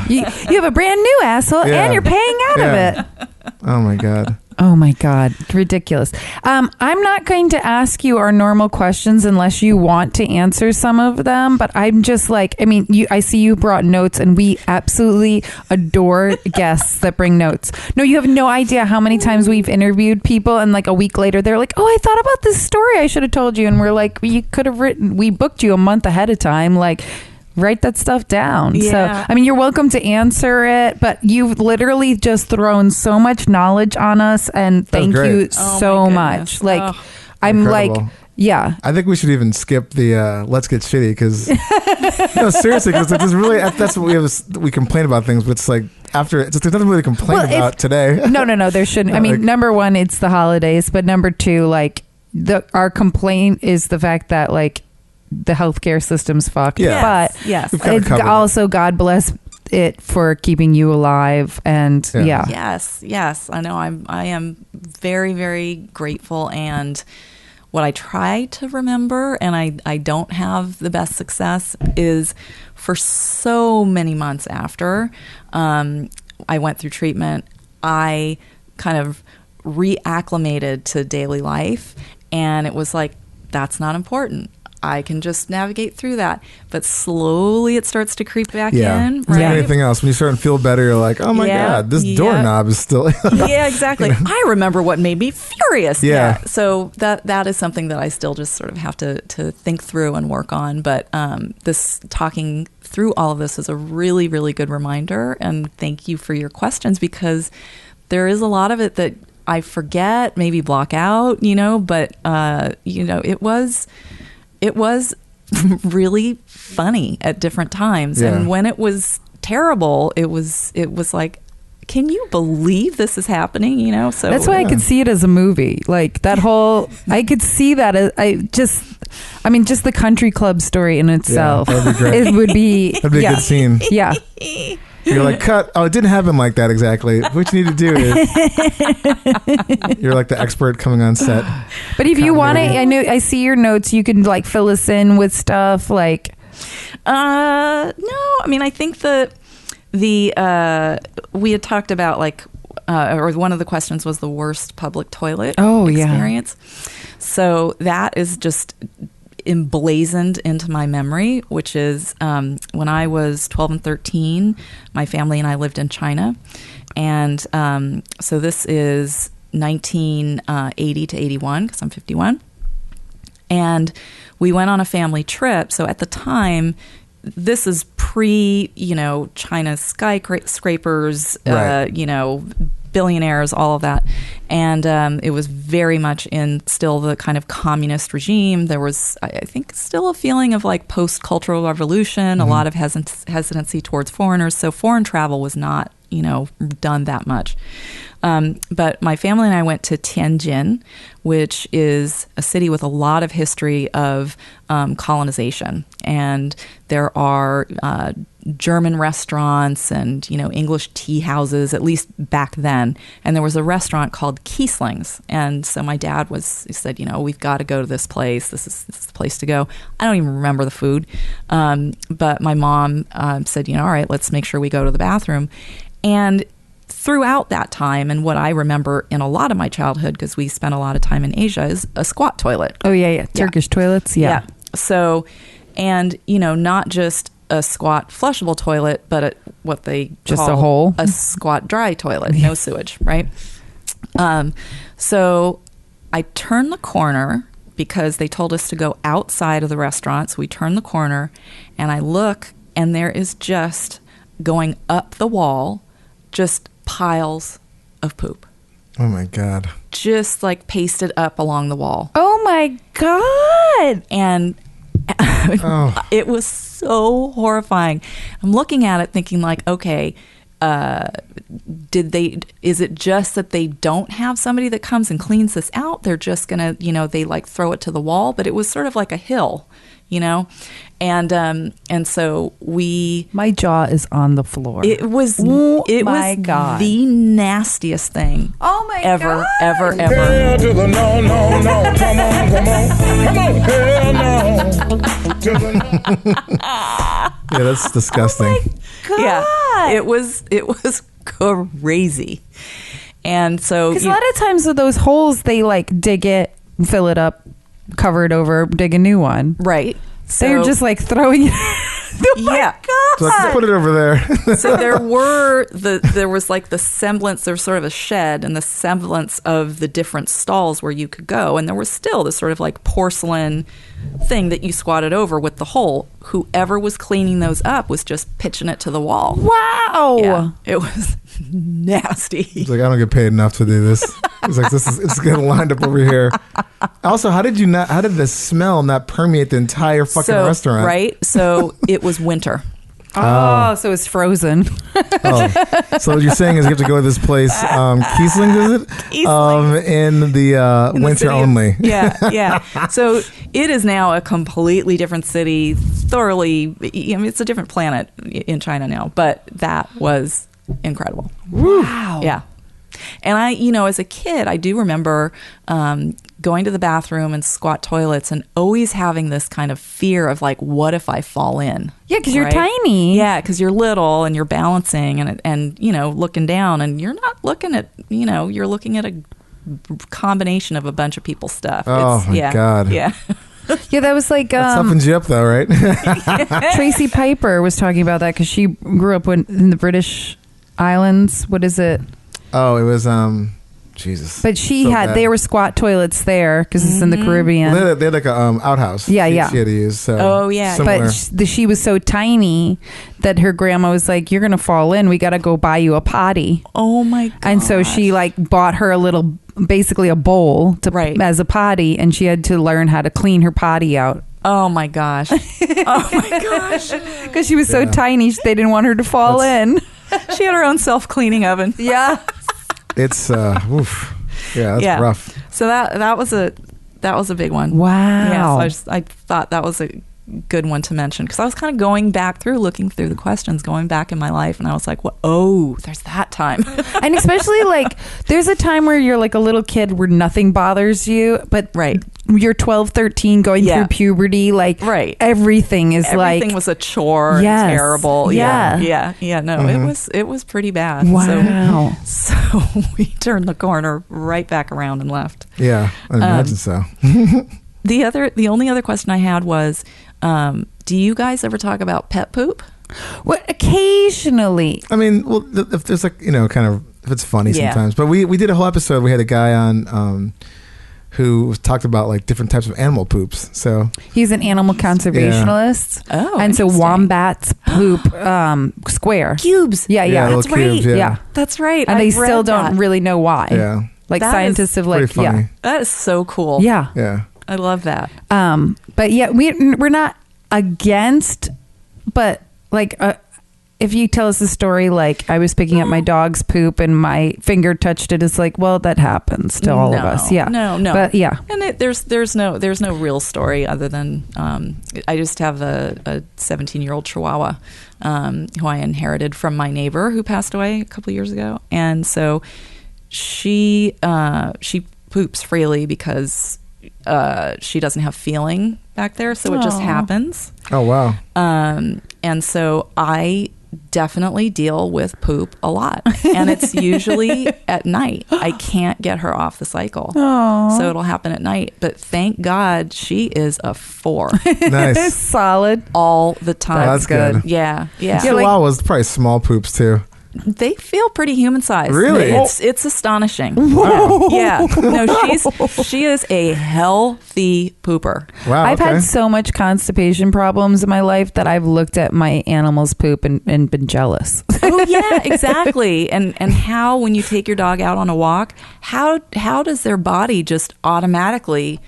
You have a brand new asshole and you're paying out of it. Oh my god. Oh my God. Ridiculous. I'm not going to ask you our normal questions unless you want to answer some of them, but I'm just like, I mean, I see you brought notes and we absolutely adore guests that bring notes. No, you have no idea how many times we've interviewed people and like a week later, they're like, oh, I thought about this story I should have told you. And we're like, you could have we booked you a month ahead of time. Like, write that stuff down. Yeah. So, I mean, you're welcome to answer it, but you've literally just thrown so much knowledge on us, and thank you so much. Like, I'm Incredible. like, yeah. I think we should even skip the let's get shitty because seriously, because it's really that's what we complain about things, but it's like after there's nothing really to complain about today. No, there shouldn't. I mean, Like- number one, it's the holidays, but number two, like our complaint is the fact that like the healthcare system's fucked. Yeah. But Yes. We've kinda it's covered it. also God bless it for keeping you alive, and Yeah. Yes. I know. I am very, very grateful, and what I try to remember, and I don't have the best success, is for so many months after I went through treatment, I kind of reacclimated to daily life, and it was like, that's not important. I can just navigate through that. But slowly it starts to creep back Yeah. in. It's like anything else. When you start to feel better, you're like, oh my God, this doorknob is still. Yeah, exactly. I remember what made me furious. Yeah. So that is something that I still just sort of have to think through and work on. But this talking through all of this is a really, really good reminder. And thank you for your questions, because there is a lot of it that I forget, maybe block out, but, it was really funny at different times. Yeah. And when it was terrible, it was like, can you believe this is happening? So that's why I could see it as a movie. Like that whole, I could see that as, just the country club story in itself. Yeah, that'd be great. It would be. That'd be a good scene. Yeah. You're like, cut. Oh, it didn't happen like that exactly. What you need to do is, you're like the expert coming on set. But if you want to, I see your notes. You can like fill us in with stuff like. No, I think we had talked about like, or one of the questions was the worst public toilet experience. So that is just emblazoned into my memory, which is when I was 12 and 13, my family and I lived in China. And so this is 1980 to 81, because I'm 51. And we went on a family trip. So at the time, this is pre, China skyscrapers, right. Billionaires, all of that. And it was very much in still the kind of communist regime. There was, I think, still a feeling of like post-cultural revolution, a lot of hesitancy towards foreigners. So foreign travel was not, done that much. But my family and I went to Tianjin, which is a city with a lot of history of colonization. And there are German restaurants and, English tea houses, at least back then. And there was a restaurant called Kiesling's. And so my dad he said, we've got to go to this place. This is the place to go. I don't even remember the food. But my mom said, all right, let's make sure we go to the bathroom. And throughout that time, and what I remember in a lot of my childhood, because we spent a lot of time in Asia, is a squat toilet. Oh, yeah. Turkish toilets. Yeah. So, and, not just a squat flushable toilet, but what they just call a hole, a squat dry toilet, no sewage, right? So I turned the corner because they told us to go outside of the restaurant. So we turned the corner and I look, and there is just going up the wall, just piles of poop. Oh my God. Just like pasted up along the wall. Oh my God. And it was so horrifying. I'm looking at it thinking like, okay, is it just that they don't have somebody that comes and cleans this out? They're just gonna, they like throw it to the wall, but it was sort of like a hill, and so my jaw is on the floor. It was God. the nastiest thing. Oh my ever, God. ever. Hell to the no, no, no. Come on. Hell no. To the no. Yeah, that's disgusting. Oh my God. Yeah, it was crazy. And so, because a lot of times with those holes, they like dig it, fill it up, cover it over, dig a new one. Right. So you're just like throwing it. Oh my God. So let's put it over there. So there was like the semblance, there was sort of a shed and the semblance of the different stalls where you could go. And there was still this sort of like porcelain thing that you squatted over with the hole. Whoever was cleaning those up was just pitching it to the wall. Wow. Yeah, it was nasty. He's like, I don't get paid enough to do this. He's like, it's getting lined up over here. Also, how did the smell not permeate the entire fucking restaurant? Right. So it was winter. Oh, so it's frozen. So what you're saying is you have to go to this place, Kiesling, is it? Kiesling. In the winter only. Yeah. So it is now a completely different city, thoroughly, it's a different planet in China now, but that was incredible. Wow. Yeah. And I, as a kid, I do remember going to the bathroom and squat toilets and always having this kind of fear of like, what if I fall in? Yeah, because you're tiny. Yeah, because you're little and you're balancing and looking down, and you're not looking at, you're looking at a combination of a bunch of people's stuff. Oh, my God. Yeah. Yeah, that was like That softens you up, though, right? Tracy Piper was talking about that because she grew up in the British Islands. What is it? Oh, it was Jesus. But they were squat toilets there because it's in the Caribbean. Well, they had like a outhouse. Yeah, she yeah. She had to use. So Oh, yeah. similar. But she was so tiny that her grandma was like, "You're gonna fall in. We got to go buy you a potty." Oh my god! And so she like bought her basically a bowl as a potty, and she had to learn how to clean her potty out. Oh my gosh! Oh my gosh! Because she was so tiny, they didn't want her to fall in. She had her own self-cleaning oven. Yeah. It's oof. Yeah, that's rough. So that was a big one. Wow. Yeah, so I thought that was a good one to mention because I was kind of looking through the questions, going back in my life, and I was like, there's that time. And especially like there's a time where you're like a little kid where nothing bothers you, but you're 12, 13 going through puberty, like everything was a chore. Yes. And terrible. Yeah. No, it was pretty bad. Wow. So we turned the corner right back around and left. Yeah, I imagine so. The only other question I had was, do you guys ever talk about pet poop? Well, occasionally. I mean, well, if there's like, kind of, if it's funny sometimes. But we did a whole episode. We had a guy on who talked about like different types of animal poops. So he's an animal conservationist. Yeah. Oh, and so wombats poop square cubes. Yeah. That's right. Cubes, yeah. That's right. And they still don't really know why. Yeah. Like that scientists have like, funny. That is so cool. Yeah. Yeah. I love that. But yeah, we're not against, but like if you tell us a story like I was picking up my dog's poop and my finger touched it, it's like, well, that happens to all of us. Yeah. No. But yeah. And there's no real story other than I just have a 17-year-old Chihuahua who I inherited from my neighbor who passed away a couple of years ago, and so she poops freely because she doesn't have feeling back there, so it just happens. Oh wow. And so I definitely deal with poop a lot, and it's usually at night. I can't get her off the cycle. Aww. So it'll happen at night, but thank God she is a 4. Nice. Solid all the time. That's good. Yeah Chihuahuas probably small poops too. They feel pretty human sized. Really? It's astonishing. Wow. Yeah. No, she is a healthy pooper. Wow. I've had so much constipation problems in my life that I've looked at my animal's poop and been jealous. Oh yeah, exactly. And how when you take your dog out on a walk, how does their body just automatically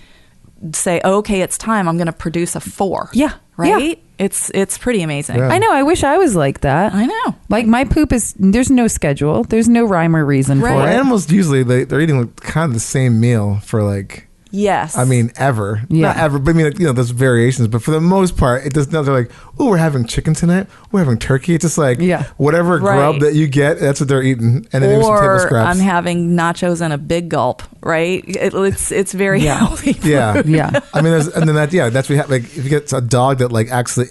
say, okay, it's time, I'm going to produce a 4? Yeah. Right? Yeah. It's pretty amazing. Yeah. I know. I wish I was like that. I know. Like my poop there's no schedule. There's no rhyme or reason for Well, it. animals usually they're eating kind of the same meal for like. Yes. I mean, ever. Yeah. Not ever, but I mean, there's variations, but for the most part, it does not. They're like, oh, we're having chicken tonight. We're having turkey. It's just like, whatever grub that you get, that's what they're eating. And then maybe some table or scraps. I'm having nachos and a big gulp, right? It's very healthy. Yeah. Yeah. I mean, that's what we have. Like, if you get a dog that like actually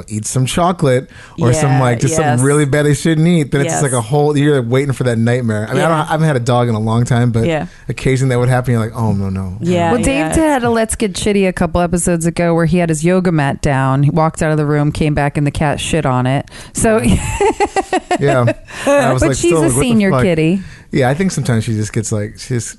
eats some chocolate or some like just something really bad they shouldn't eat, then it's just like a whole, you're like waiting for that nightmare. I mean, I haven't had a dog in a long time, but occasionally that would happen. You're like, oh, no. Yeah. Well, Dave had a Let's Get Shitty a couple episodes ago where he had his yoga mat down. He walked out of the room, came back, and the cat shit on it. So, yeah. I was but like, she's a senior kitty. Yeah, I think sometimes she just gets like, she's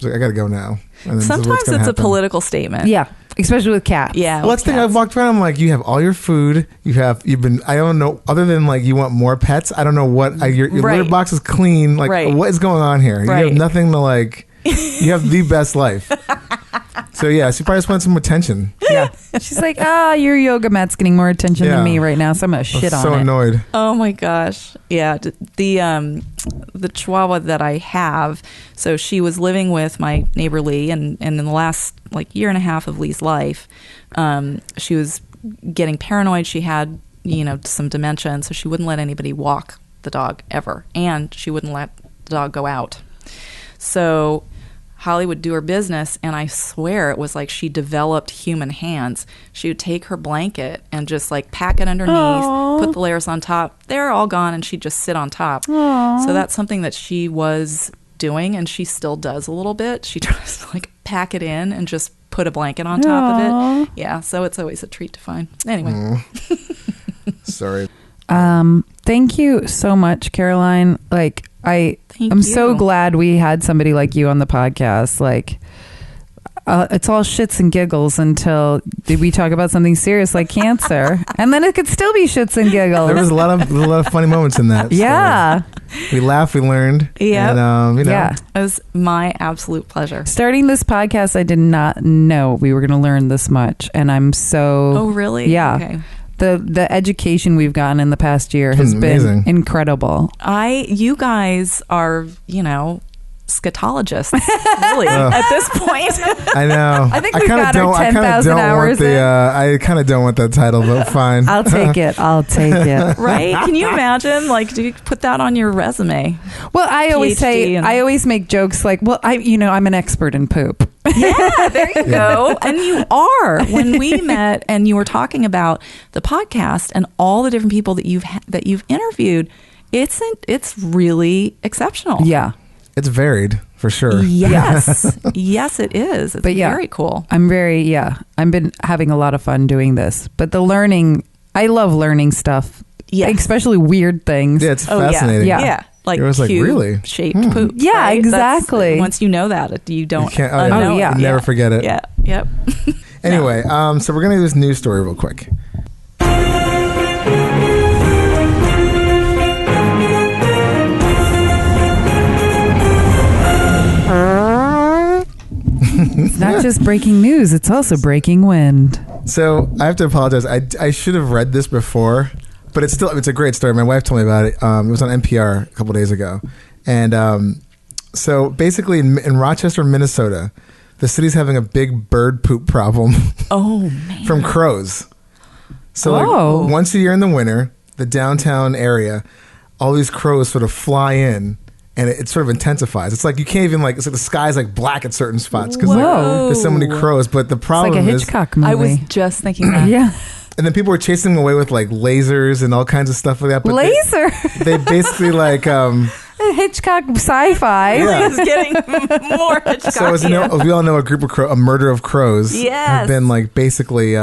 like, I gotta go now. And then sometimes it's happen. a political statement. Yeah, especially with cats. Yeah. Well, that's the thing. I've walked around. I'm like, you have all your food. You've been. I don't know. Other than like, you want more pets. I don't know what. Your litter box is clean. Like, what is going on here? You have nothing to like. You have the best life. So yeah, she probably just wants some attention. Yeah. She's like, your yoga mat's getting more attention than me right now, so I'm gonna shit on it. So annoyed. Oh my gosh. Yeah. The Chihuahua that I have, so she was living with my neighbor Lee, and in the last like year and a half of Lee's life, she was getting paranoid. She had, some dementia, and so she wouldn't let anybody walk the dog ever, and she wouldn't let the dog go out. So Holly would do her business, and I swear it was like she developed human hands. She would take her blanket and just like pack it underneath, put the layers on top. They're all gone, and she'd just sit on top. So that's something that she was doing, and she still does a little bit. She tries to like pack it in and just put a blanket on top of it. Yeah, so it's always a treat to find. Anyway. Sorry. Thank you so much, Caroline. Like, I'm so glad we had somebody like you on the podcast. Like, it's all shits and giggles until we talk about something serious like cancer, and then it could still be shits and giggles. There was a lot of funny moments in that. Yeah, we laughed, we learned. Yeah, it was my absolute pleasure. Starting this podcast, I did not know we were going to learn this much, and I'm so. Oh, really? Yeah. Okay. The education we've gotten in the past year has been incredible. You guys are, scatologists, really, at this point. I know. I think we've got our 10,000 hours in. I kind of don't want that title, but fine. I'll take it. Right? Can you imagine? Like, do you put that on your resume? Well, I always make jokes like, well, I'm an expert in poop. Yeah, there you go. And you are. When we met and you were talking about the podcast and all the different people that you've interviewed, it's really exceptional. Yeah. It's varied for sure. Yes. Yes, it is. It's very cool. I've been having a lot of fun doing this. But I love learning stuff. Yeah. Especially weird things. Yeah, it's fascinating. Yeah. Like, really? Shaped poop. Yeah, right? exactly. Once you know that, you don't. You can't, you never forget it. Yeah. Yep. Anyway, so we're going to do this news story real quick. It's not just breaking news, it's also breaking wind. So I have to apologize. I should have read this before, but it's a great story. My wife told me about it. It was on NPR a couple days ago. And so basically in Rochester, Minnesota, the city's having a big bird poop problem. Oh, man. From crows. So once a year in the winter, the downtown area, all these crows sort of fly in. And it sort of intensifies. It's like you can't even it's like the sky's like black at certain spots because there's so many crows. But the problem is, it's like a Hitchcock movie. I was just thinking that. Yeah. And then people were chasing them away with like lasers and all kinds of stuff like that. But they basically Hitchcock sci-fi. Yeah. It's getting more Hitchcock. So as we all know, a murder of crows have been basically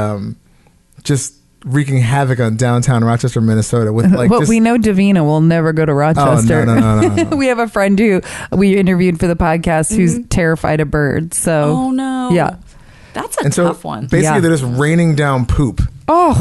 just wreaking havoc on downtown Rochester, Minnesota. With we know Davina will never go to Rochester. Oh, no. We have a friend who we interviewed for the podcast who's terrified of birds. So, oh no, yeah, that's a tough one. Basically, they're just raining down poop. All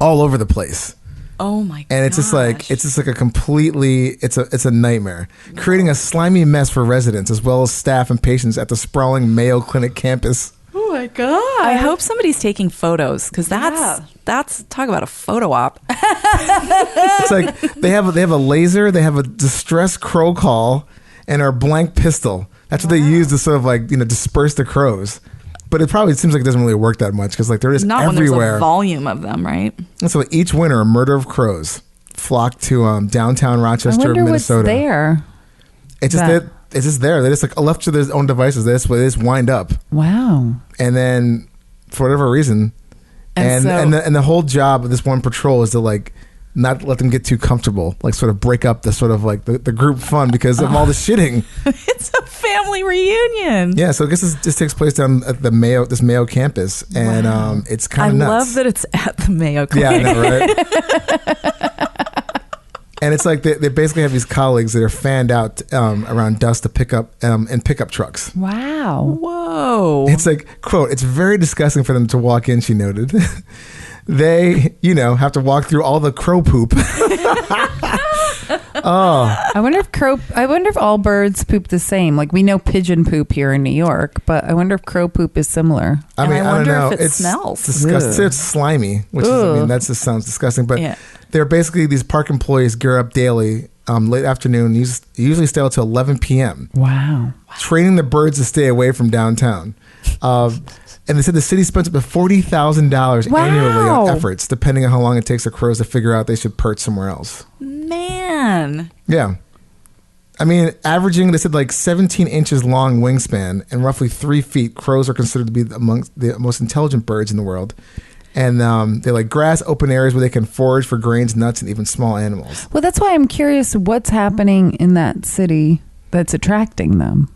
over the place. Oh my god! And it's just like a completely it's a nightmare, creating a slimy mess for residents as well as staff and patients at the sprawling Mayo Clinic campus. Oh my god! I hope somebody's taking photos because that's talk about a photo op. It's like they have a laser, they have a distress crow call, and our blank pistol. That's what they use to sort of disperse the crows. But it probably seems like it doesn't really work that much because they're just not everywhere. When there's a volume of them, right? And so each winter, a murder of crows flock to downtown Rochester, I wonder Minnesota. What's there? It's just there. They just left to their own devices. They just wind up. Wow. And then for whatever reason, and the whole job of this one patrol is to not let them get too comfortable, sort of break up the sort of the group fun because of all the shitting. It's a family reunion. Yeah, so I guess this takes place down at this Mayo campus, and it's kind of nuts. I love that it's at the Mayo Clinic. Yeah, I know, right? And it's like they basically have these colleagues that are fanned out around dusk to pick up in pickup trucks. Wow. Whoa. It's quote, it's very disgusting for them to walk in, she noted. They, have to walk through all the crow poop. I wonder if all birds poop the same. We know pigeon poop here in New York, but I wonder if crow poop is similar. I wonder if it smells. Disgusting. It's slimy, which that just sounds disgusting. But they're basically these park employees gear up daily, late afternoon, usually stay out till 11 p.m. Wow. Training the birds to stay away from downtown. And they said the city spends up to $40,000 annually on efforts, depending on how long it takes the crows to figure out they should perch somewhere else. Man. Yeah. I mean, averaging, they said 17 inches long wingspan and roughly 3 feet, crows are considered to be amongst the most intelligent birds in the world. And they like grass, open areas where they can forage for grains, nuts, and even small animals. Well, that's why I'm curious what's happening in that city that's attracting them.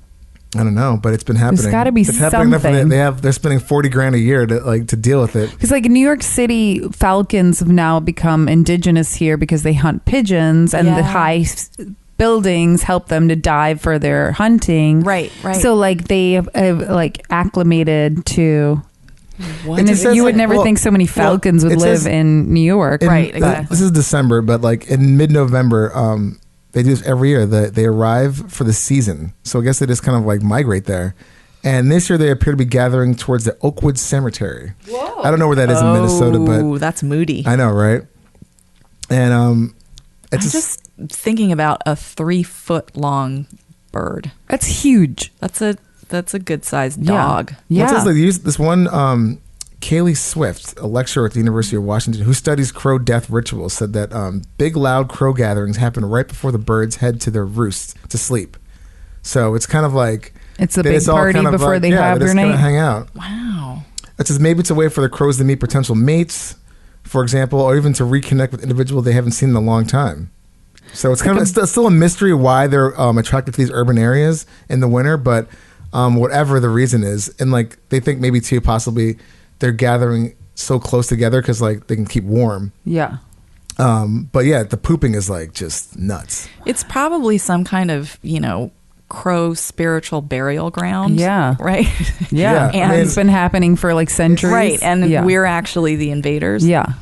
I don't know, but it's been happening. There's got to be it's happening enough something. they're spending $40,000 a year to deal with it. Because like New York City, falcons have now become indigenous here because they hunt pigeons, and the high buildings help them to dive for their hunting. Right. So like they have like acclimated to. And you would never think so many falcons would live in New York. Right, exactly. This is December, but like in mid-November, they do this every year. They arrive for the season. So I guess they just kind of like migrate there. And this year they appear to be gathering towards the Oakwood Cemetery. Whoa. I don't know where that is in Minnesota, but that's moody. I know, right? And I'm just thinking about a 3-foot-long bird. That's huge. That's a good sized dog. Yeah. Well, they use this one, Kaylee Swift, a lecturer at the University of Washington who studies crow death rituals, said that big, loud crow gatherings happen right before the birds head to their roosts to sleep. So it's kind of like... It's a big party before they hibernate. Kind of hang out. Wow. It's just maybe it's a way for the crows to meet potential mates, for example, or even to reconnect with individuals they haven't seen in a long time. So it's kind of it's still a mystery why they're attracted to these urban areas in the winter, but... whatever the reason is, and like they think maybe too possibly they're gathering so close together because like they can keep warm. Yeah. But yeah, the pooping is like just nuts. It's probably some kind of crow spiritual burial ground. Yeah. Right. Yeah. And it's been happening for like centuries. Right. And we're actually the invaders. Yeah.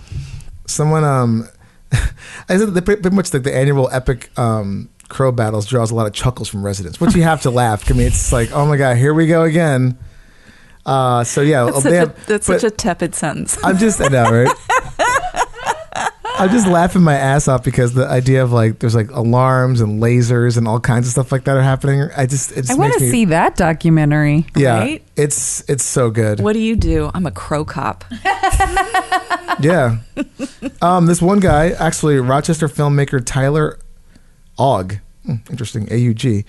Someone I said pretty much like the annual epic crow battles draws a lot of chuckles from residents, which you have to laugh. I mean, it's like, oh my god, here we go again. So yeah, that's such a tepid sentence. I know, right? I'm just laughing my ass off because the idea of like there's like alarms and lasers and all kinds of stuff like that are happening. I want to see that documentary. Yeah, right? It's so good. What do? I'm a crow cop. Yeah. This one guy, actually, Rochester filmmaker Tyler Aug, interesting, AUG,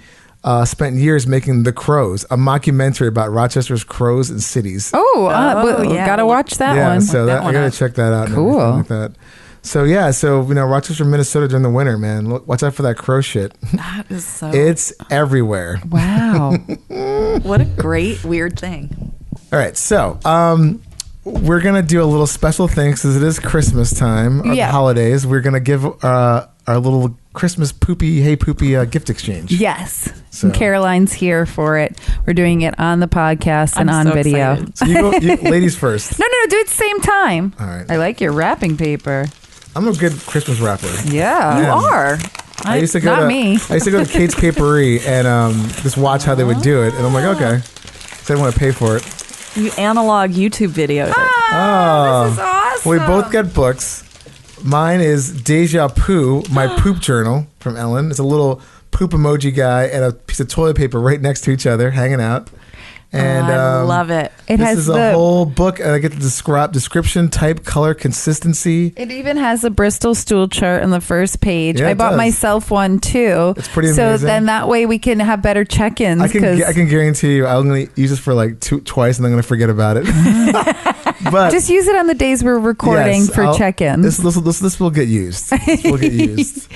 spent years making The Crows, a mockumentary about Rochester's crows and cities. Gotta watch that one. So I gotta check that out. Cool. Like that. So yeah, Rochester, Minnesota during the winter, man. Watch out for that crow shit. That is so. It's everywhere. Wow. What a great weird thing. All right, so we're gonna do a little special thing because it is Christmas time, or the holidays. We're gonna give our little Christmas Poopy gift exchange. Yes. So. Caroline's here for it. We're doing it on the podcast and on video. Excited. So you go, ladies first. No, do it at the same time. All right. I like your wrapping paper. I'm a good Christmas wrapper. Yeah. You are. I used to go not me. I used to go to Kate's Papery and just watch how they would do it, and I'm like, okay. So I didn't want to pay for it. You analog YouTube video. This is awesome. We both get books. Mine is Deja Poo, my poop journal from Ellen. It's a little poop emoji guy and a piece of toilet paper right next to each other, hanging out. And I love it. This is a whole book, and I get the description, type, color, consistency. It even has a Bristol stool chart on the first page. Yeah, I bought myself one too. It's pretty amazing. So then that way we can have better check-ins. I can guarantee you, I'm going to use this for like twice, and I'm going to forget about it. But just use it on the days we're recording for check-ins. This will get used. This will get used.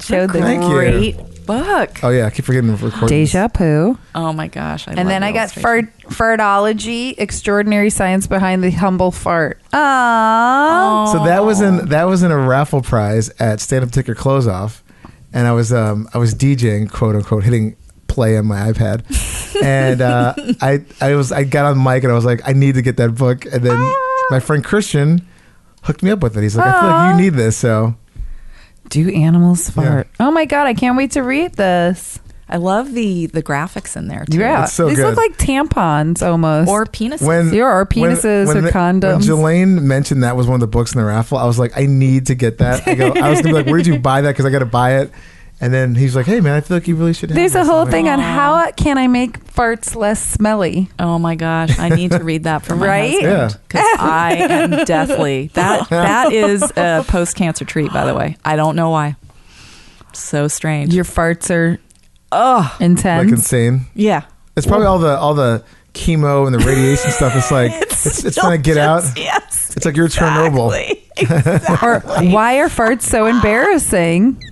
Show the great book. Oh yeah, I keep forgetting to record. Deja Poo. Oh my gosh! And then I got Fartology, Extraordinary Science Behind the Humble Fart. Aww. So that was in a raffle prize at Stand Up Take Your Clothes Off, and I was DJing, quote unquote, hitting play on my iPad, and I got on mic and I was like, I need to get that book, and then my friend Christian hooked me up with it. He's like, I feel like you need this, so. Do animals fart? Yeah. Oh my god, I can't wait to read this. I love the graphics in there too. Yeah, it's so these look like tampons almost, or penises. Or penises or condoms. When Jelaine mentioned that was one of the books in the raffle, I was like, I need to get that. I was gonna be like, where did you buy that? Because I got to buy it. And then he's like, hey man, I feel like you really should have There's a whole thing on how can I make farts less smelly. Oh my gosh, I need to read that for my right? husband. Because I am deathly that is a post-cancer treat, by the way. I don't know why. So strange. Your farts are like intense. insane. Yeah. It's probably all the chemo and the radiation stuff. It's like it's trying to get out. Yes. It's like you're Chernobyl. Exactly. Or why are farts so embarrassing?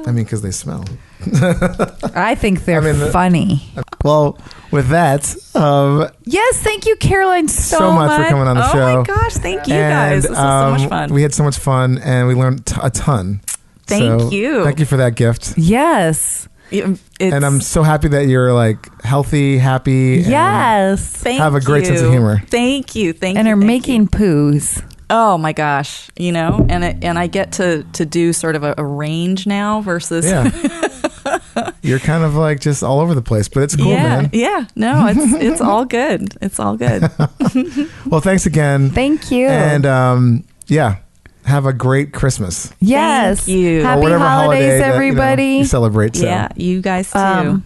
I mean, because they smell. I think they're funny. Well, with that, yes, thank you, Caroline, so much for coming on the show. Oh my gosh, thank you guys. This was so much fun. We had so much fun, and we learned a ton. Thank you. Thank you for that gift. Yes. And I'm so happy that you're like healthy, happy. Yes. Have a great sense of humor. Thank you. And are making poos. Oh my gosh, and I get to do sort of a range now versus You're kind of like just all over the place, but it's cool, man. Yeah, no, it's all good. It's all good. Well, thanks again. Thank you. And have a great Christmas. Yes. Thank you. Happy holidays, everybody. You celebrate. So. Yeah, you guys too.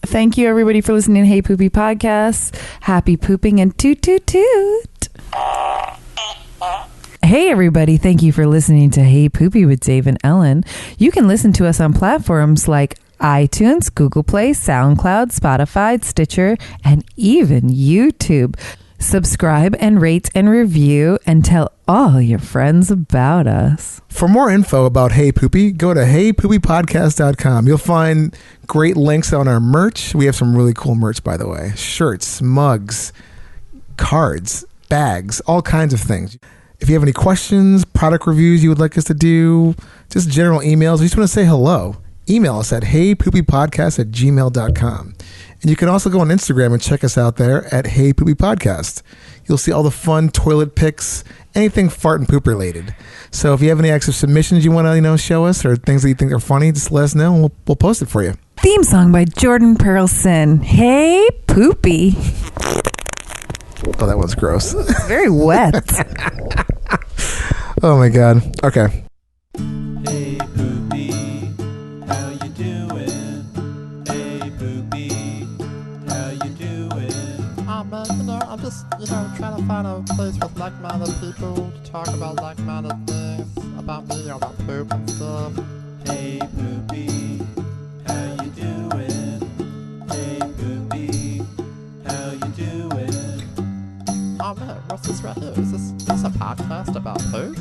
Thank you, everybody, for listening to Hey Poopy Podcast. Happy pooping and toot toot toot. Hey, everybody. Thank you for listening to Hey Poopy with Dave and Ellen. You can listen to us on platforms like iTunes, Google Play, SoundCloud, Spotify, Stitcher, and even YouTube. Subscribe and rate and review and tell all your friends about us. For more info about Hey Poopy, go to heypoopypodcast.com. You'll find great links on our merch. We have some really cool merch, by the way. Shirts, mugs, cards, bags, all kinds of things. If you have any questions, product reviews you would like us to do, just general emails, we just want to say hello. Email us at heypoopypodcast@gmail.com. And you can also go on Instagram and check us out there at Hey Poopy Podcast. You'll see all the fun toilet pics, anything fart and poop related. So if you have any extra submissions you want to show us or things that you think are funny, just let us know and we'll post it for you. Theme song by Jordan Perlson. Hey Poopy. Oh, that was gross. Very wet. Oh my God. Okay. Hey Poopy, how you doing? Hey Poopy, how you doing? Man, I'm just, trying to find a place with like-minded people to talk about like-minded things about me, about poop and stuff. Hey Poopy, how you doing? Hey Poopy, how you doing? Oh man, what's this right here? Is this a podcast about poop?